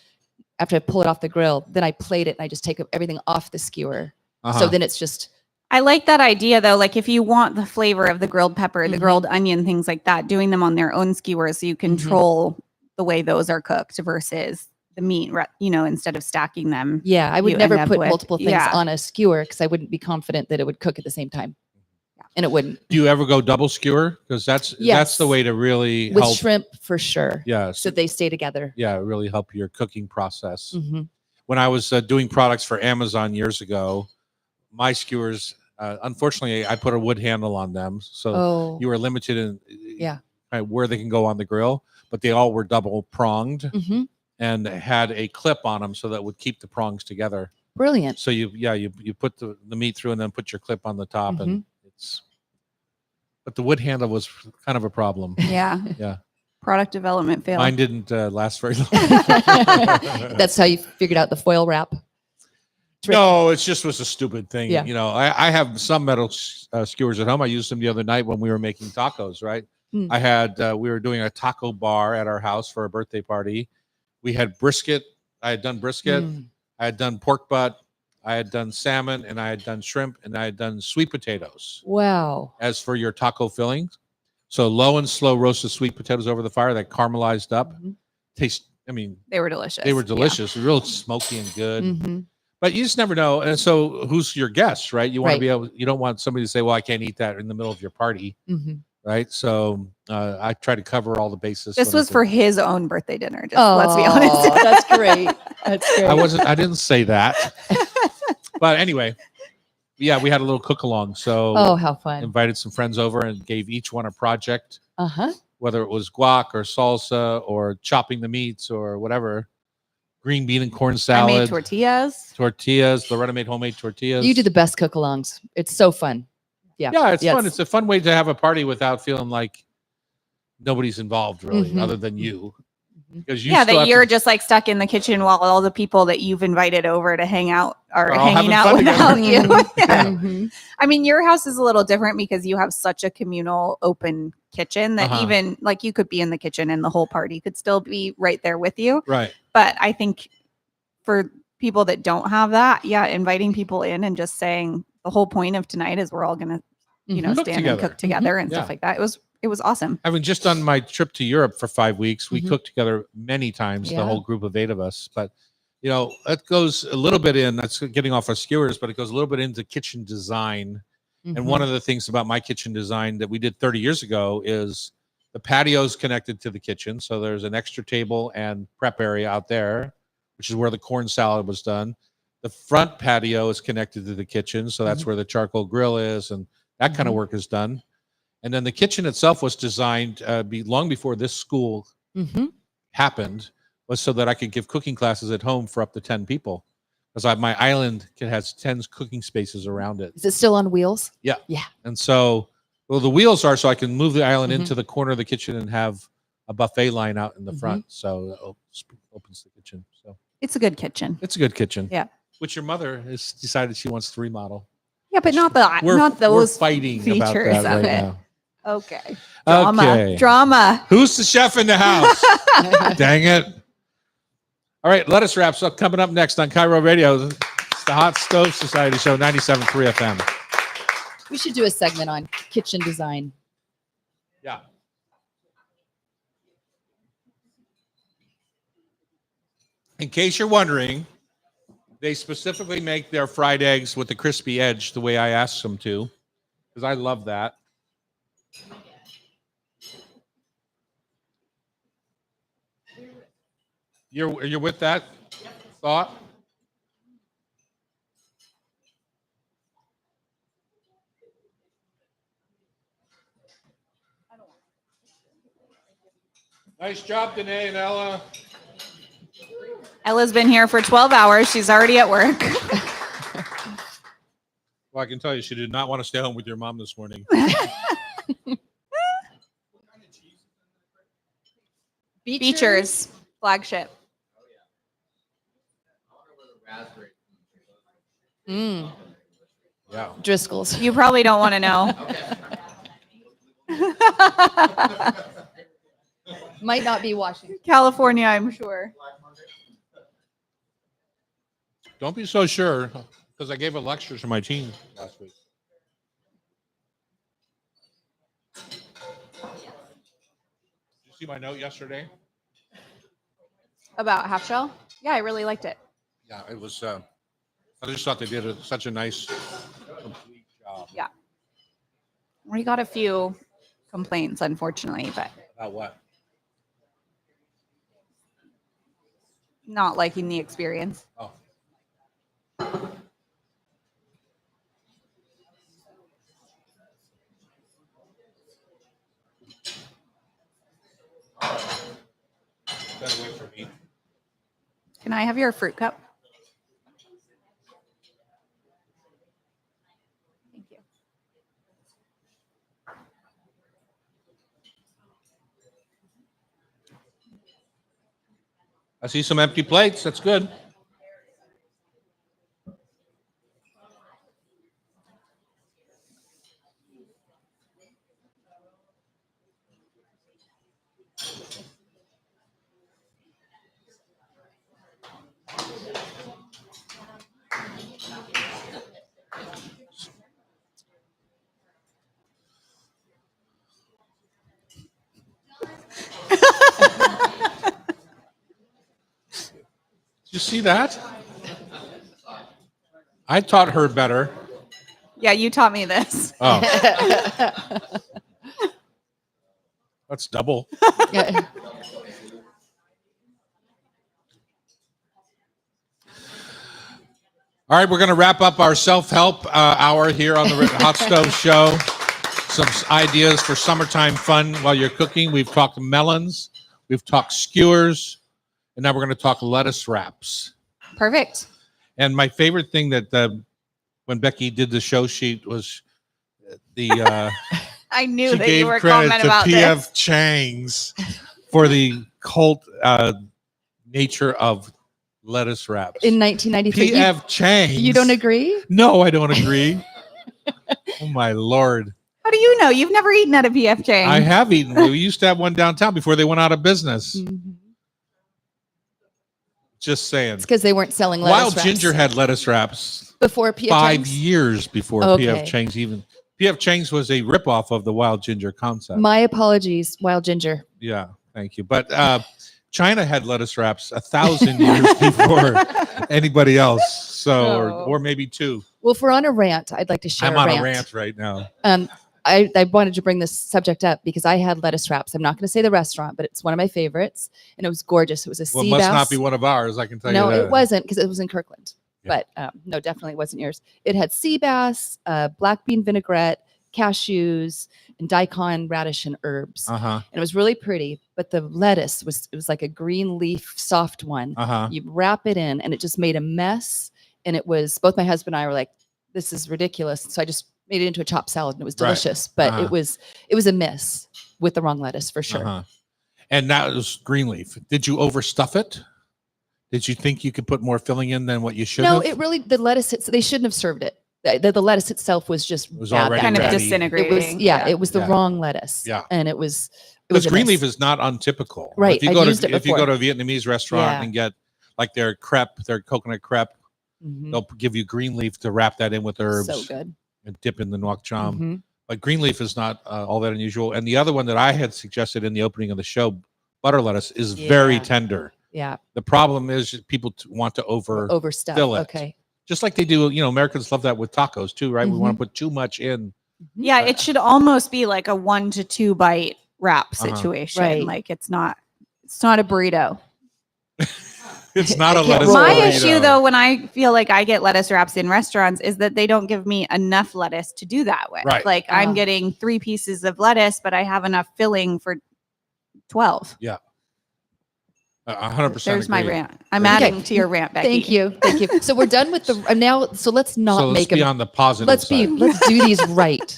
after I pull it off the grill, then I plate it and I just take everything off the skewer. Uh-huh. So then it's just, I like that idea though. Like if you want the flavor of the grilled pepper, the Mhm. grilled onion, things like that, doing them on their own skewers so you control the way those are cooked versus the meat, instead of stacking them. yeah, I would You never end up put with- multiple things yeah. on a skewer because I wouldn't be confident that it would cook at the same time. And it wouldn't. Do you ever go double skewer? Because that's the Yes. way to really With help. shrimp for sure. Yeah. So they stay together. Yeah, really help your cooking process. Mhm. When I was doing products for Amazon years ago, my skewers, unfortunately, I put a wood handle on them, so Oh, you were limited in Yeah. where they can go on the grill. But they all were double pronged mhm. and had a clip on them, so that would keep the prongs together. Brilliant. So you put the meat through and then put your clip on the top, Mm-hmm. and it's. But the wood handle was kind of a problem. Yeah. Yeah. Product development fail. Mine didn't last very long. That's how you figured out the foil wrap. trick. No, it just was a stupid thing. Yeah. You know, I have some metal skewers at home. I used them the other night when we were making tacos, right? Mm. I had, we were doing a taco bar at our house for a birthday party. We had brisket. I had done brisket. Mm. I had done pork butt. I had done salmon, and I had done shrimp, and I had done sweet potatoes Wow. as for your taco fillings. So low and slow roasted sweet potatoes over the fire that caramelized up. Mhm. Taste, I mean, They were delicious. they were Yeah. delicious, real smoky and good. Mhm. But you just never know. And so who's your guest, right? You want to Right. be able, you don't want somebody to say, well, I can't eat that in the middle of your party, Mhm. right? So I try to cover all the bases. This when I was can. for his own birthday dinner. Just let's be honest. Oh, that's great. That's great. I didn't say that. But anyway, yeah, we had a little cook along. So Oh, how fun. invited some friends over and gave each one a project, Uh-huh. whether it was guac or salsa or chopping the meats or whatever. Green bean and corn I salad. made tortillas. Tortillas. Loretta made homemade tortillas. You do the best cook-alongs. It's so fun. Yeah. Yeah, it's Yes. fun. It's a fun way to have a party without feeling like nobody's involved, really, Mhm. other than you. Mhm. Because you Yeah, still that have you're to- just like stuck in the kitchen while all the people that you've invited over to hang out are Are all hanging having out fun without together. you. Yeah. Mhm. I mean, your house is a little different because you have such a communal, open kitchen that Uh-huh. even like you could be in the kitchen and the whole party could still be right there with you. right. But I think for people that don't have that, yeah, inviting people in and just saying the whole point of tonight is we're all gonna, Mhm. Cook stand together. and cook together and Yeah. stuff like that. It was awesome. Having just done my trip to Europe for 5 weeks, we Mhm. cooked together many times, the Yeah. whole group of 8 of us. But, you know, it goes a little bit in, that's getting off our skewers, but it goes a little bit into kitchen design. And Mhm. one of the things about my kitchen design that we did 30 years ago is the patio's connected to the kitchen. So there's an extra table and prep area out there, which is where the corn salad was done. The front patio is connected to the kitchen. So that's Mhm. where the charcoal grill is. And that kind of Mhm. work is done. And then the kitchen itself was designed long before this school Mhm. happened, was so that I could give cooking classes at home for up to 10 people. Because my island has 10 cooking spaces around it. Is it still on wheels? And so Well, the wheels are so I can move the island Mhm. into the corner of the kitchen and have a buffet line out in the Mhm. front. So it opens the kitchen. So It's a good kitchen. it's a good kitchen. Yeah. Which your mother has decided she wants to remodel. Yeah, but not We're those fighting about features that of right it. now. Okay. Drama. Okay. Drama. Who's the chef in the house? Dang it. All right, lettuce wraps up coming up next on Cairo Radio. It's the Hot Stove Society Show, 97.3 FM. We should do a segment on kitchen design. Yeah. In case you're wondering, they specifically make their fried eggs with the crispy edge the way I asked them to, because I love that. You're with that thought? Nice job, Danae and Ella. Ella's been here for 12 hours. She's already at work. Well, I can tell you, she did not want to stay home with your mom this morning. Beechers, flagship. Mm, Yeah. Driscoll's. You probably don't want to know. Might not be Washington. California, I'm sure. Don't be so sure, because I gave a lecture to my team last week. Did you see my note yesterday? About half shell? Yeah, I really liked it. Yeah, it was. I just thought they did such a nice, complete job. Yeah. We got a few complaints, unfortunately, but About what? not liking the experience. Oh. Better wait for me. Can I have your fruit cup? Thank you. I see some empty plates. That's good. Did you see that? I taught her better. Yeah, you taught me this. Oh, that's double. Yeah. All right, we're going to wrap up our self-help hour here on the Hot Stove Show. Some ideas for summertime fun while you're cooking. We've talked melons. We've talked skewers. And now we're going to talk lettuce wraps. Perfect. And my favorite thing that when Becky did the show sheet was the I knew she that you gave were credit commenting to about P.F. this. Chang's for the cult nature of lettuce wraps. In 1993. P.F. Chang's. You don't agree? No, I don't agree. Oh my Lord. How do you know? You've never eaten at a PF Chang. I have eaten. We used to have one downtown before they went out of business. Mhm. Just saying. It's because they weren't selling lettuce Wild wraps Ginger had lettuce wraps before P.F. 5 Chang's. years before Okay. P.F. Chang's even. P.F. Chang's was a ripoff of the Wild Ginger concept. My apologies, Wild Ginger. Yeah, thank you. But China had lettuce wraps 1,000 years before anybody else. So, Oh. or maybe 2. Well, if we're on a rant, I'd like to share I'm on a rant right now. I wanted to bring this subject up because I had lettuce wraps. I'm not going to say the restaurant, but it's one of my favorites, and it was gorgeous. It was a Well, it sea must bass. not be one of ours. I can tell No, you that. it wasn't because it was in Kirkland. Yeah. But no, definitely wasn't yours. It had sea bass, black bean vinaigrette, cashews, and daikon, radish, and herbs. Uh huh. And it was really pretty. But the lettuce was like a green leaf, soft one. Uh huh. You wrap it in, and it just made a mess. And it was both my husband and I were like, "This is ridiculous." So I just made it into a chopped salad and it was Right. delicious, but Uh-huh. it was a miss with the wrong lettuce for sure. Uh-huh. And that was green leaf. Did you overstuff it? Did you think you could put more filling in than what you should No, have? it really, the lettuce, they shouldn't have served it. The lettuce itself was just was bad. already Kind of ready. It was, disintegrating. it was the Yeah. wrong lettuce. Yeah. And it was Because a green miss. leaf is not untypical. Right, If you I've go used it to if you go before. to a Vietnamese restaurant Yeah. and get like their crepe, their coconut crepe, Mhm. they'll give you green leaf to wrap that in with herbs So good. and dip in the nuoc cham. Mhm. But green leaf is not all that unusual. And the other one that I had suggested in the opening of the show, butter lettuce, is very Yeah. tender. Yeah. The problem is that people want to Overstuff. fill it. Okay. just like they do. Americans love that with tacos too, right? We want Mm-hmm. to put too much in. Yeah, it should almost be like a 1 to 2 bite wrap Uh-huh. situation. Right. Like it's not a burrito. It's not a I can't lettuce. roll My burrito. issue though, when I feel like I get lettuce wraps in restaurants, is that they don't give me enough lettuce to do that with. Right. Like I'm Ah. getting 3 pieces of lettuce, but I have enough filling for 12. 100%. There's my agree. rant. I'm Okay. adding to your rant, Becky. Thank you. Thank you. So we're done with the now. So let's not So let's make be them. on the positive Let's side. let's do these right.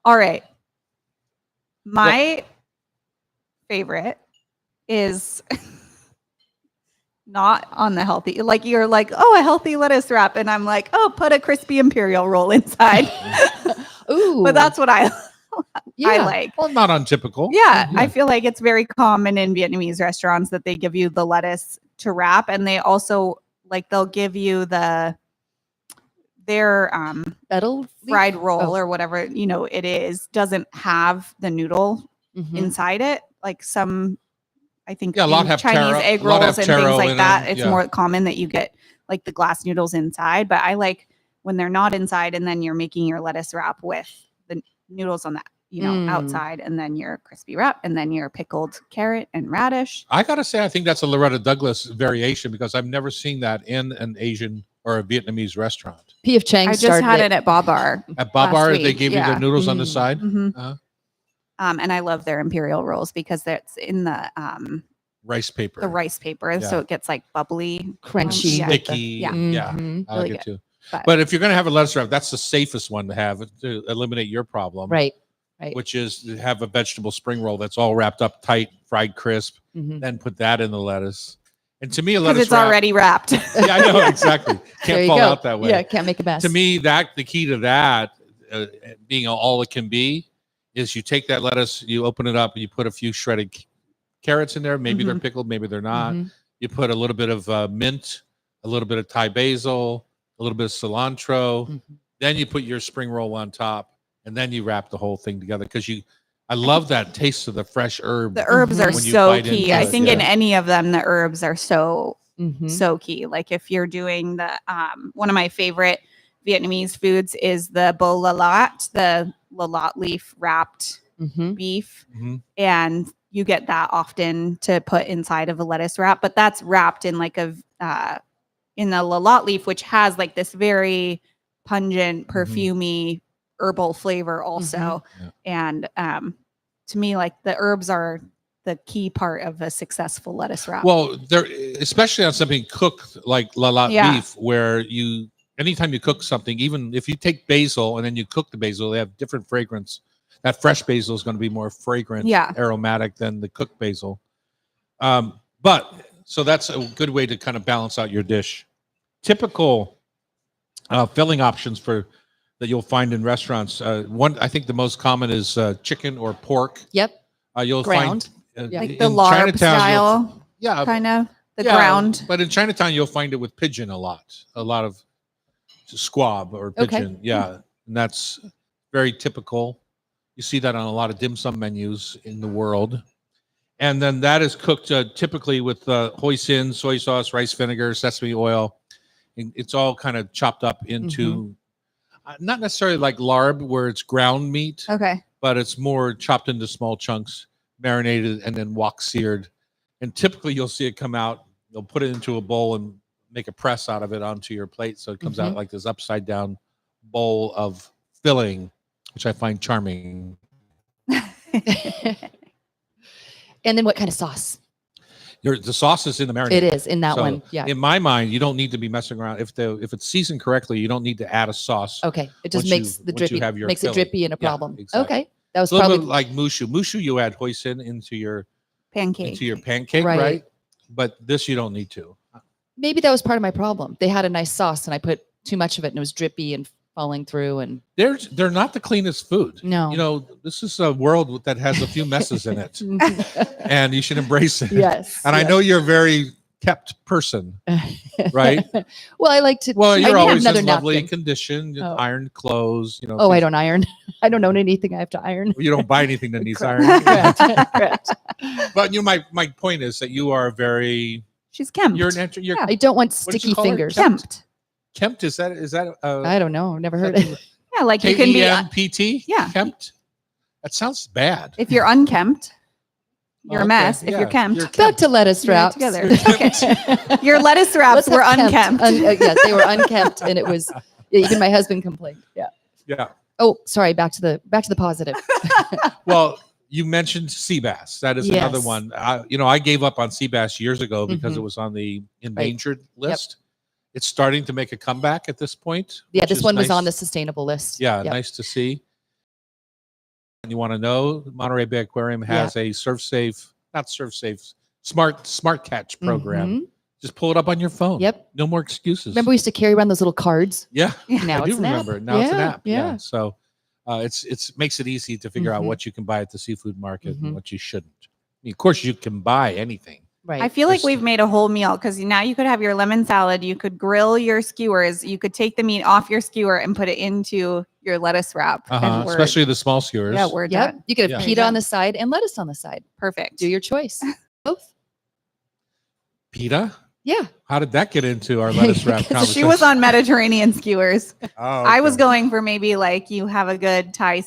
All right. My favorite is not on the healthy. Like you're like, oh, a healthy lettuce wrap. And I'm like, oh, put a crispy imperial roll inside. Ooh, But that's what I yeah. like. Well, not untypical. Yeah, I feel like it's very common in Vietnamese restaurants that they give you the lettuce to wrap, and they also they'll give you their Metal fried roll Oh. or whatever it is doesn't have the noodle Mhm. inside it. Like some, I think, Yeah, a lot in have Chinese taro- egg a lot rolls have and things taro like in that. them, It's yeah. more common that you get like the glass noodles inside, but I like when they're not inside, and then you're making your lettuce wrap with the noodles on that. Outside, and then your crispy wrap, and then your pickled carrot and radish. I gotta say, I think that's a Loretta Douglas variation because I've never seen that in an Asian or a Vietnamese restaurant. P.F. Chang I just started had it at Babar. At Last Babar, they week, gave you yeah. the noodles on the Mm. side. Mhm. Uh-huh. And I love their imperial rolls because that's in the Rice paper. rice paper, Yeah. so it gets like bubbly, Crunchy. Yeah. with the- Sticky. Yeah. Yeah. Mhm. I like Really it too. But, But if you're going to have a lettuce wrap, that's the safest one to have to eliminate your problem. Right. Which is to have a vegetable spring roll that's all wrapped up tight, fried crisp, Mhm. then put that in the lettuce. And to me, a because lettuce it's wrap, already wrapped. Yeah, I know exactly. There Can't you fall go. out that way. Yeah, can't make a mess. To me, the key to that being all it can be is you take that lettuce, you open it up, and you put a few shredded carrots in there. Maybe they're pickled, maybe they're not. Mhm. You put a little bit of mint, a little bit of Thai basil, a little bit of cilantro. Mhm. Then you put your spring roll on top, and then you wrap the whole thing together because I love that taste of the fresh herb. The herbs are when you so bite key. into I it, think in yeah. any of them, the herbs are so Mhm. key. Like if you're doing the one of my favorite Vietnamese foods is the bo la lat, the lalot leaf wrapped Mhm. beef, Mhm. and you get that often to put inside of a lettuce wrap, but that's wrapped in like in the lalot leaf, which has like this very pungent, perfumey herbal flavor also. Yeah. And to me, like the herbs are the key part of a successful lettuce wrap. Well, there, especially on something cooked like la la Yeah. beef, where anytime you cook something, even if you take basil and then you cook the basil, they have different fragrance. That fresh basil is going to be more fragrant, Yeah. aromatic than the cooked basil. So that's a good way to kind of balance out your dish. Typical filling options that you'll find in restaurants. One, I think the most common is chicken or pork. Yep. You'll Ground. find Yeah. like the in larb Chinatown, style, yeah, kind of the yeah, ground. But in Chinatown, you'll find it with pigeon a lot of squab or Okay. pigeon. Yeah, and that's very typical. You see that on a lot of dim sum menus in the world. And then that is cooked typically with hoisin, soy sauce, rice vinegar, sesame oil. And it's all kind of chopped up into not necessarily like larb where it's ground meat, Okay. but it's more chopped into small chunks, marinated, and then wok seared. And typically you'll see it come out, they'll put it into a bowl and make a press out of it onto your plate. So it comes out like this upside down bowl of filling, which I find charming. And then what kind of sauce? The sauce is in the marinade. It is in that So one. Yeah. In my mind, you don't need to be messing around. If it's seasoned correctly, you don't need to add a sauce. Okay. It just once makes you- the once you drippy have your makes it filling. drippy and a Yeah, problem. exactly. Okay. That was It's a little probably bit like mushu. Mushu, you add hoisin into your Pancake. pancake, Right. right? But this you don't need to. maybe that was part of my problem. They had a nice sauce and I put too much of it and it was drippy and falling through and They're not the cleanest food. no. You know, this is a world that has a few messes in it, and you should embrace it. Yes. And I know you're a very kept person, right? Well, I like to. Well, I you're need always another in lovely napkin. condition, Oh. ironed clothes. You know. Oh, I things- don't iron. I don't own anything I have to iron. You don't buy anything that needs Correct. iron. Correct. Correct. But my point is that you are very She's kempt. you're Yeah. I don't want What did you sticky call her? fingers. Kempt. Kempt. Is that I don't know. Never heard it. Yeah, like you can be KEMPT? yeah. Kempt. That sounds bad. if you're unkempt, you're Okay, a mess. If yeah, you're kempt, you're Back to lettuce You're wraps. together. Okay. Your lettuce wraps Let's were have kempt. unkempt. Yes, they were unkempt, and it was even my husband complained. Yeah. Yeah. Oh, sorry. Back to the positive. Well, you mentioned sea bass. That is another Yes. one. I gave up on sea bass years ago because Mhm. it was on the endangered list. It's starting to make a comeback at this point. Yeah, which this is one was nice. on the sustainable list. Yeah, Yep. nice to see. And you want to know, Monterey Bay Aquarium has a smart catch program. Mhm. Just pull it up on your phone. Yep. No more excuses. Remember we used to carry around those little cards. Yeah, Now I do it's an app. remember. Now it's an Yeah, app. Yeah. yeah. So it's makes it easy to figure out Mhm. what you can buy at the seafood market Mhm. and what you shouldn't. I mean, of course, you can buy anything. Right. I feel like There's- we've made a whole meal because now you could have your lemon salad, you could grill your skewers, you could take the meat off your skewer and put it into your lettuce wrap. And we're, Especially the small skewers. yeah, we're Yep. done. You could have Yeah. pita on the side and lettuce on the side. Perfect. Do your choice. Both. Pita. Yeah. How did that get into our lettuce wrap Because she conversation? She was on Mediterranean skewers. Oh, I was okay. going for maybe like you have a good Thai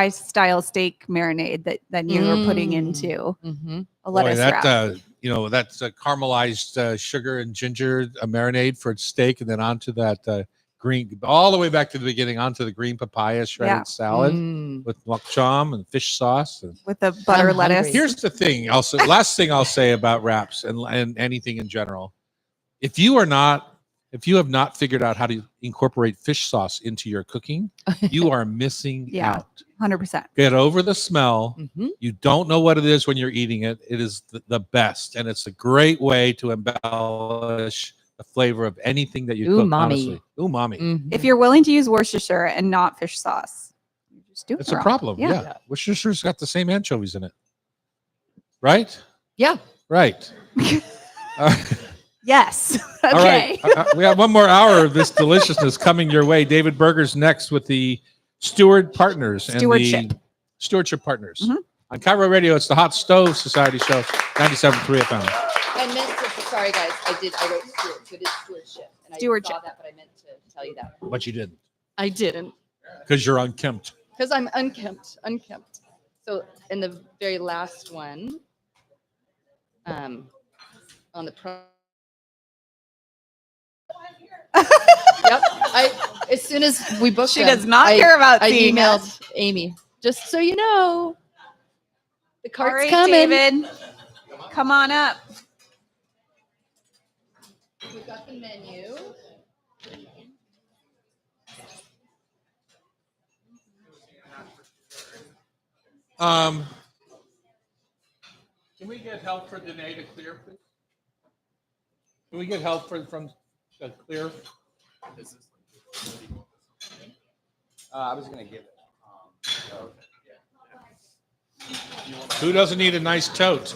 style steak marinade that you were putting Mm. into Mm-hmm. a Boy, lettuce that wrap. that's caramelized sugar and ginger marinade for steak, and then onto that green, all the way back to the beginning, onto the green papaya shredded Yeah. salad Mm. with lok cham and fish sauce. And With the butter I'm lettuce. hungry. here's the thing. Also, last thing I'll say about wraps and anything in general, if you have not figured out how to incorporate fish sauce into your cooking, you are missing Yeah. out. 100%. Get over the smell. Mhm. You don't know what it is when you're eating it. It is the best, and it's a great way to embellish the flavor of anything that you cook. Umami. Honestly, umami. Mhm. If you're willing to use Worcestershire and not fish sauce, you just do it It's a wrong. problem. Yeah. Yeah, Worcester's got the same anchovies in it, right? Yeah. Right. Yes. All Okay. right. We have one more hour of this deliciousness coming your way. David Berger's next with the Steward Partners and Stewardship. the Stewardship Partners. Mhm. On Cairo Radio, it's the Hot Stove Society Show, 97.3 FM. I meant to. Sorry, guys. I wrote steward. So it is stewardship. And I Stewardship. saw that, but I meant to tell you that. But you didn't, I didn't. because you're unkempt. Because I'm unkempt. So in the very last one, on the Yep. As soon as we booked She them, does not care about I seeing emailed us. Amy, just so you know. The All cart's right, coming. David. Come on up. We've got the menu. Can we get help for Danae to clear, please? Can we get help from clear? I was gonna give it. Who doesn't need a nice tote?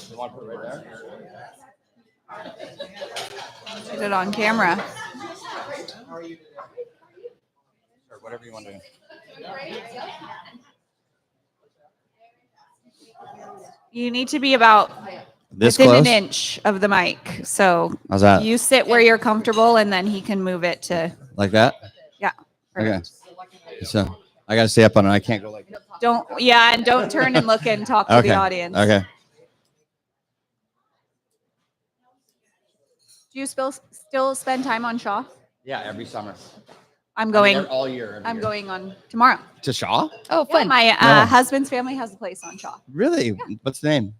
You want to put it right there? Get it on camera. Or whatever you want to do. You need to be about This within close? an inch of the mic. So How's that? you sit where you're comfortable and then he can move it to, Like that? yeah. Okay. So I gotta stay up on it. I can't go like that. And don't turn and look and talk to Okay. the audience. Okay. Do you still spend time on Shaw? Yeah, every summer. I'm going. all year. I'm going on tomorrow. to Shaw. Oh, Yeah, fun. my No. husband's family has a place on Shaw. Really? What's the name?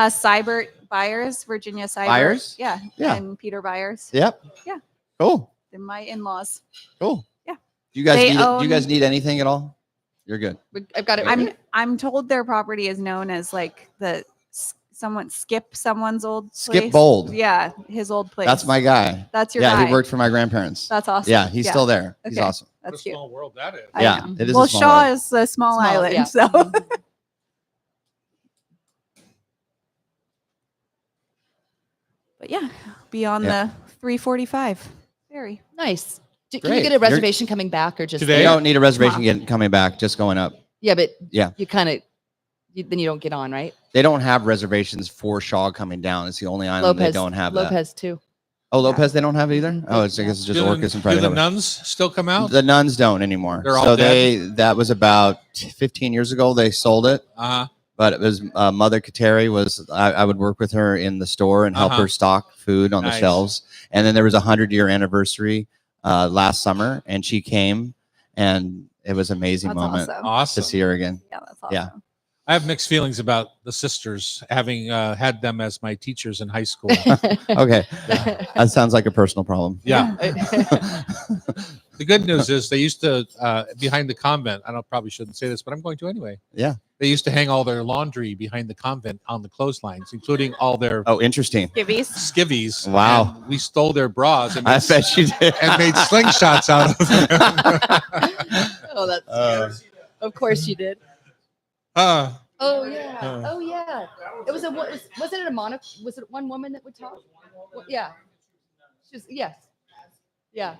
Cybert Byers, Virginia Cybert. Byers? Yeah. Yeah. And Peter Byers. Yep. Yeah. Cool. They're my in-laws. Cool. Yeah. Do you guys They need do you guys own- need anything at all? You're good. I've got it. I'm told their property is known as like someone's old Skip place. Bold. Yeah, his old place. That's my guy. That's your Yeah, guy. he worked for my grandparents. That's awesome. Yeah, he's still there. He's Okay. awesome. What a That's cute. small world that is. I Yeah, know. it is. Well, a small Shaw world. is a small Small, island, yeah. so. But yeah, be on Yeah. the 3:45 ferry. Nice. Can Great. you get a You're- reservation coming back or just Today? You don't need a reservation Wow. getting coming back, just going up. Yeah, but Yeah. you kind of then you don't get on, right? They don't have reservations for Shaw coming down. It's the only island they don't have that. Lopez too. Oh, Lopez, they don't have it either. Oh, I guess it's just Do Orcas and do the Friday. nuns still come out? The nuns don't anymore. They're all so dead? that was about 15 years ago. They sold it, Uh-huh. but it was Mother Kateri was. I would work with her in the store and help Uh-huh. her stock food on the Nice. shelves. And then there was a 100-year anniversary last summer, and she came, and it was an amazing That's moment awesome. to Awesome. see her again. Yeah, that's awesome. Yeah. I have mixed feelings about the sisters, having had them as my teachers in high school. Okay, that sounds like a personal problem. Yeah. The good news is they used to, behind the convent, probably shouldn't say this, but I'm going to anyway. Yeah. They used to hang all their laundry behind the convent on the clotheslines, including all their Oh, interesting. Skivvies. skivvies. Wow. And we stole their bras and I made, bet you did. and made slingshots out of them. Oh, that's of course you did. Oh yeah. Oh yeah. It was wasn't it a mono? Was it one woman that would talk? Well, yeah. She's yes. Yeah.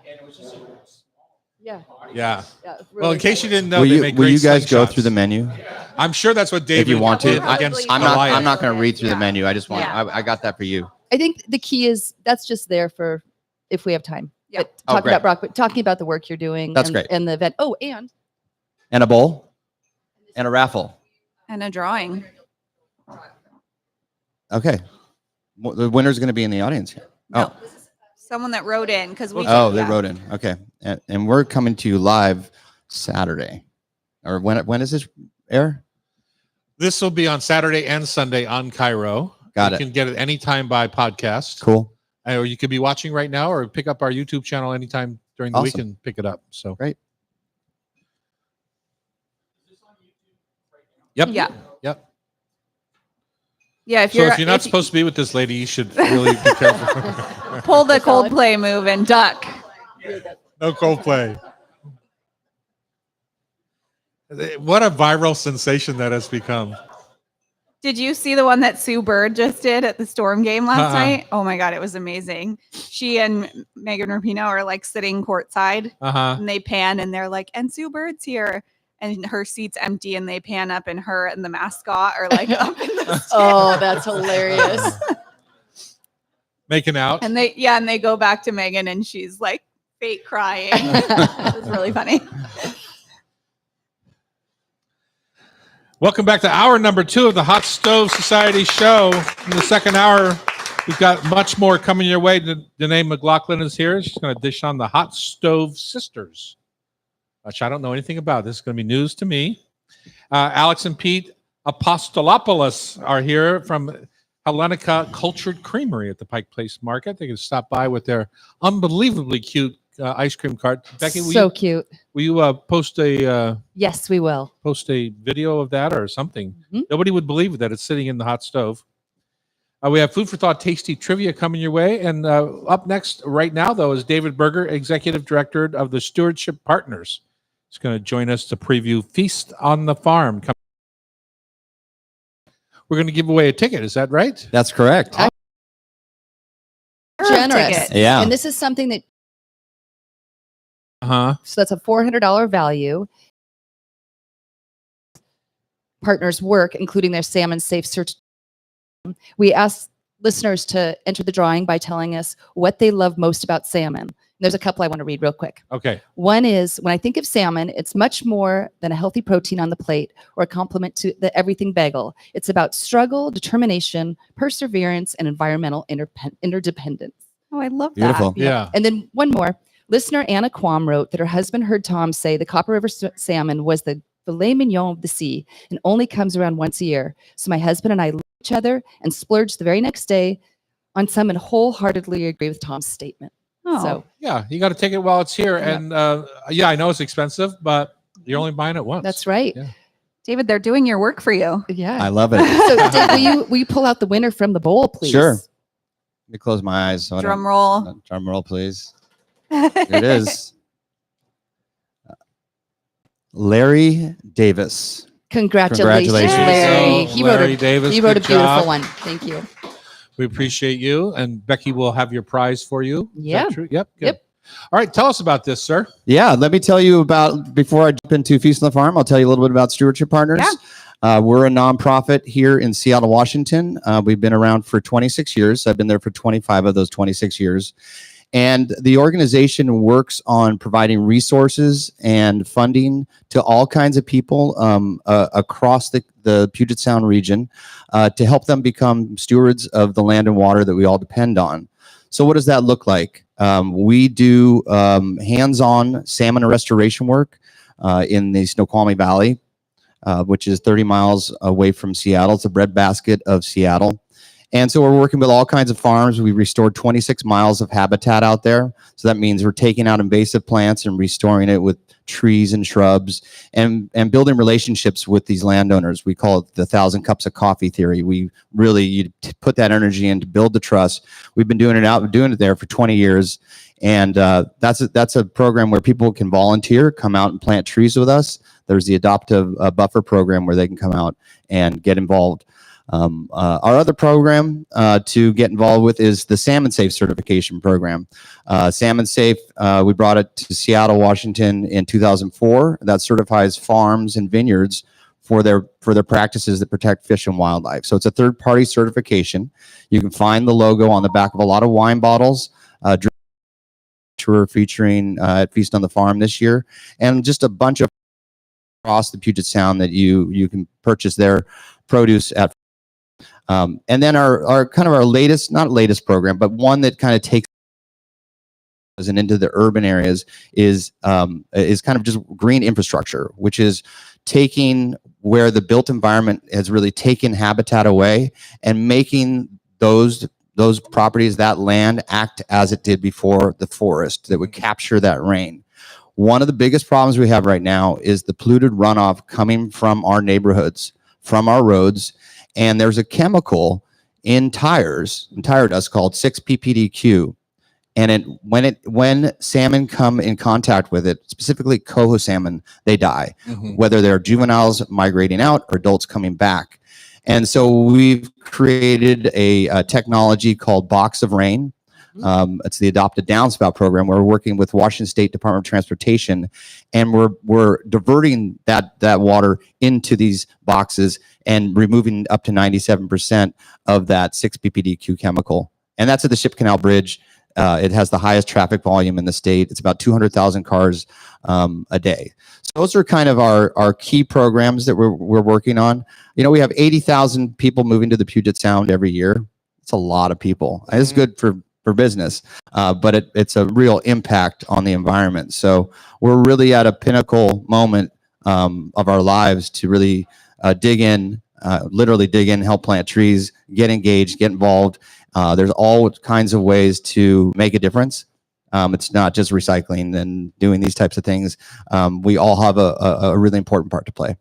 Yeah. Yeah. Yeah. Well, in case you didn't know, Will they you, make will great you guys go slingshots. through the menu I'm sure that's what David if you want did to? against I'm Goliath. not going to read through the Yeah. menu. I just want. Yeah. I got that for you. I think the key is that's just there for if we have time. Yeah. But Oh, talking great. about Brock, but talking about the work you're doing. That's and, great. And the event. Oh, and And a bowl, and a raffle. And a drawing. Okay. The winner's going to be in the audience here. No, this is someone that wrote in because we. Oh, they yeah. wrote in. Okay, and we're coming to you live Saturday, or when does this air? This will be on Saturday and Sunday on Cairo. Got You it. can get it anytime by podcast. Cool. Or you could be watching right now or pick up our YouTube channel anytime during the week Awesome. and pick it up. So Great. Yep. Yeah. Yep. Yeah. If So you're if you're not if you- supposed to be with this lady, you should really be careful. pull the Coldplay move and duck. No Coldplay. What a viral sensation that has become. Did you see the one that Sue Bird just did at the Storm game last Uh-uh. night? Oh my God, it was amazing. She and Megan Rapinoe are like sitting courtside Uh-huh. and they pan and they're like, and Sue Bird's here. And her seat's empty and they pan up and her and the mascot are like up in the stands. oh, that's hilarious. Making out. And they go back to Megan and she's like fake crying. It was really funny. Welcome back to hour number 2 of the Hot Stove Society show. In the second hour, we've got much more coming your way. Danae McLaughlin is here. She's going to dish on the Hot Stove Sisters, which I don't know anything about. This is going to be news to me. Alex and Pete Apostolopoulos are here from Helenica Cultured Creamery at the Pike Place Market. They can stop by with their unbelievably cute ice cream cart. Becky, So cute. will you post a Yes, we will. video of that or something? Mhm. Nobody would believe that it's sitting in the hot stove. We have food for thought, tasty trivia coming your way. And up next right now, though, is David Berger, Executive Director of the Stewardship Partners. He's going to join us to preview Feast on the Farm. We're going to give away a ticket. Is that right? That's correct. Generous. Ticket. Yeah. And this is something that Uh-huh. so that's a $400 value. Partners work, including their salmon safe search. We asked listeners to enter the drawing by telling us what they love most about salmon. And there's a couple I want to read real quick. Okay. One is when I think of salmon, it's much more than a healthy protein on the plate or a complement to the everything bagel. It's about struggle, determination, perseverance, and environmental interdependence. Oh, I love Beautiful. that. Yeah. And then one more. Listener Anna Quam wrote that her husband heard Tom say the Copper River salmon was the filet mignon of the sea and only comes around once a year. So my husband and I each other and splurge the very next day on some and wholeheartedly agree with Tom's statement. Oh, So Yeah, you got to take it while it's here. Yep. And yeah, I know it's expensive, but you're only buying it once. that's right. Yeah. David, they're doing your work for you. Yeah. I love it. So Dave, will you pull out the winner from the bowl, please? Sure. Let me close my eyes. So I Drum don't- roll. Drum roll, please. Here it is. Larry Davis. Congratulations, Congratulations. Larry. So, He Larry wrote Davis, he wrote a good beautiful job. one. Thank you. We appreciate you. And Becky will have your prize for you. Is that Yeah. true? Yep. Good. Yep. All right. Tell us about this, sir. Yeah, let me tell you about, before I jump into Feast on the Farm, I'll tell you a little bit about Stewardship Partners. We're a nonprofit here in Seattle, Washington. We've been around for 26 years. I've been there for 25 of those 26 years. And the organization works on providing resources and funding to all kinds of people across the Puget Sound region to help them become stewards of the land and water that we all depend on. So what does that look like? We do hands-on salmon restoration work in the Snoqualmie Valley, which is 30 miles away from Seattle. It's a breadbasket of Seattle. And so we're working with all kinds of farms. We restored 26 miles of habitat out there. So that means we're taking out invasive plants and restoring it with trees and shrubs and building relationships with these landowners. We call it the 1,000 cups of coffee theory. We really, you put that energy in to build the trust. We've been doing it there for 20 years. And that's a program where people can volunteer, come out and plant trees with us. There's the adoptive buffer program where they can come out and get involved. Our other program to get involved with is the Salmon Safe certification program. Salmon Safe, we brought it to Seattle, Washington in 2004. That certifies farms and vineyards for their practices that protect fish and wildlife. So it's a third-party certification. You can find the logo on the back of a lot of wine bottles. We're featuring at Feast on the Farm this year, and just a bunch of across the Puget Sound that you can purchase their produce at. And then our kind of our latest, not latest program, but one that kind of takes and into the urban areas is kind of just green infrastructure, which is taking where the built environment has really taken habitat away and making those properties, that land, act as it did before the forest that would capture that rain. One of the biggest problems we have right now is the polluted runoff coming from our neighborhoods, from our roads. And there's a chemical in tire dust called 6-ppdq. And when salmon come in contact with it, specifically coho salmon, they die, whether they're juveniles migrating out or adults coming back. And so we've created a technology called Box of Rain. It's the adopted downspout program. We're working with Washington State Department of Transportation, and we're diverting that water into these boxes and removing up to 97% of that 6-ppdq chemical. And that's at the Ship Canal Bridge. It has the highest traffic volume in the state. It's about 200,000 cars a day. So those are kind of our key programs that we're working on. You know, we have 80,000 people moving to the Puget Sound every year. It's a lot of people. It's good for business, but it's a real impact on the environment. So we're really at a pinnacle moment of our lives to really literally dig in, help plant trees, get engaged, get involved. There's all kinds of ways to make a difference. It's not just recycling and doing these types of things. We all have a really important part to play.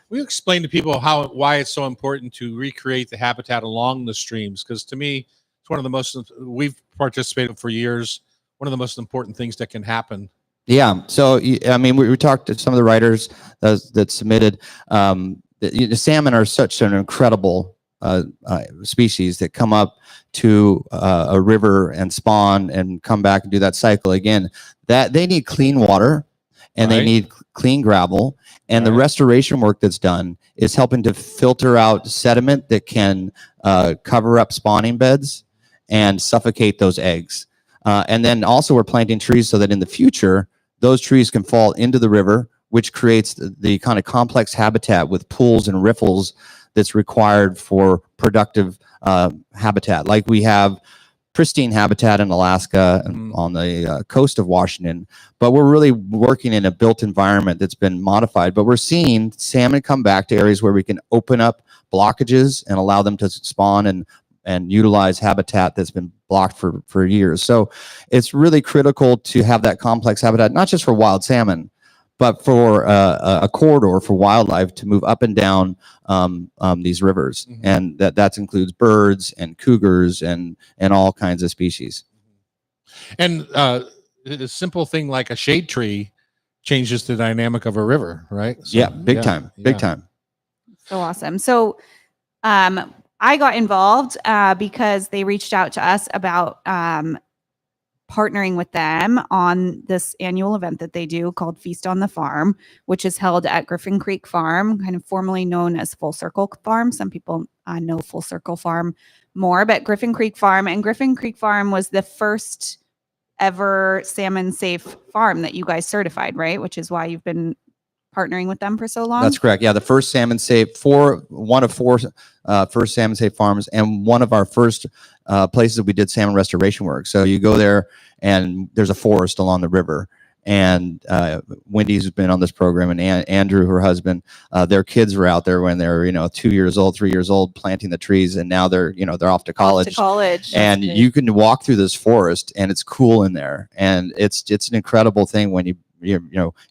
We explain to people why it's so important to recreate the habitat along the streams, because to me, it's one of the most, we've participated for years, one of the most important things that can happen. Yeah. So, I mean, we talked to some of the writers that submitted. The salmon are such an incredible species that come up to a river and spawn and come back and do that cycle again. That they need clean water and they need clean gravel. And the restoration work that's done is helping to filter out sediment that can cover up spawning beds and suffocate those eggs. And then also we're planting trees so that in the future, those trees can fall into the river, which creates the kind of complex habitat with pools and riffles that's required for productive habitat. Like we have pristine habitat in Alaska and on the coast of Washington. But we're really working in a built environment that's been modified. But we're seeing salmon come back to areas where we can open up blockages and allow them to spawn and utilize habitat that's been blocked for years. So it's really critical to have that complex habitat, not just for wild salmon, but for a corridor for wildlife to move up and down these rivers. And that includes birds and cougars and all kinds of species. And a simple thing like a shade tree changes the dynamic of a river, right? So, Yeah, big time. So awesome. So I got involved because they reached out to us about partnering with them on this annual event that they do called Feast on the Farm, which is held at Griffin Creek Farm, kind of formerly known as Full Circle Farm. Some people know Full Circle Farm more, but Griffin Creek Farm. And Griffin Creek Farm was the first ever salmon safe farm that you guys certified, right? Which is why you've been partnering with them for so long. That's correct. Yeah, the first salmon safe one of four first salmon safe farms, and one of our first places that we did salmon restoration work. So you go there and there's a forest along the river. And Wendy's been on this program, and Andrew, her husband, their kids were out there when they were 2 years old, 3 years old, planting the trees, and now they're off to college. And you can walk through this forest, and it's cool in there, and it's an incredible thing when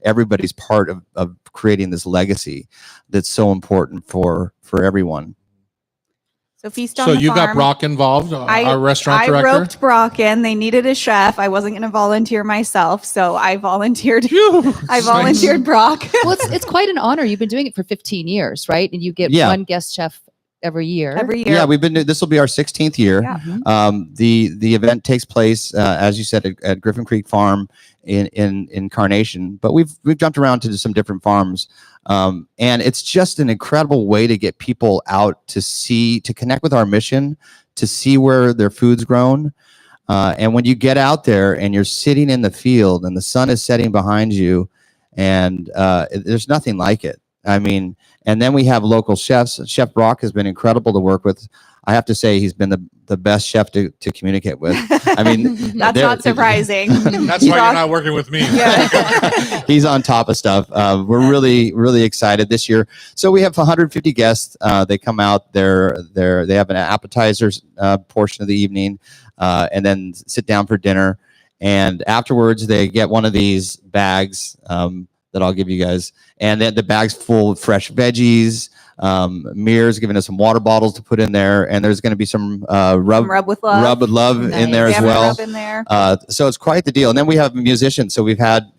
everybody's part of creating this legacy that's so important for everyone. So Feast on So the you Farm. got Brock involved, our restaurant director? I roped Brock in. They needed a chef. I wasn't going to volunteer myself, so I volunteered. I volunteered Brock. Well, it's quite an honor. You've been doing it for 15 years, right? And you get one guest chef every year. Yeah, this will be our 16th year. Yeah. The event takes place, as you said, at Griffin Creek Farm in Carnation, but we've jumped around to some different farms. And it's just an incredible way to get people out to connect with our mission, to see where their food's grown. And when you get out there and you're sitting in the field and the sun is setting behind you, and there's nothing like it. I mean, and then we have local chefs. Chef Brock has been incredible to work with. I have to say he's been the best chef to communicate with. I mean, that's not surprising. That's why you're not working with me. Yeah. He's on top of stuff. We're really excited this year. So we have 150 guests. They come out. They have an appetizers portion of the evening, and then sit down for dinner. And afterwards, they get one of these bags that I'll give you guys, and then the bag's full of fresh veggies. Mir's giving us some water bottles to put in there, and there's going to be some rub with love in there as well. Rub in there. So it's quite the deal. And then we have musicians. So we've had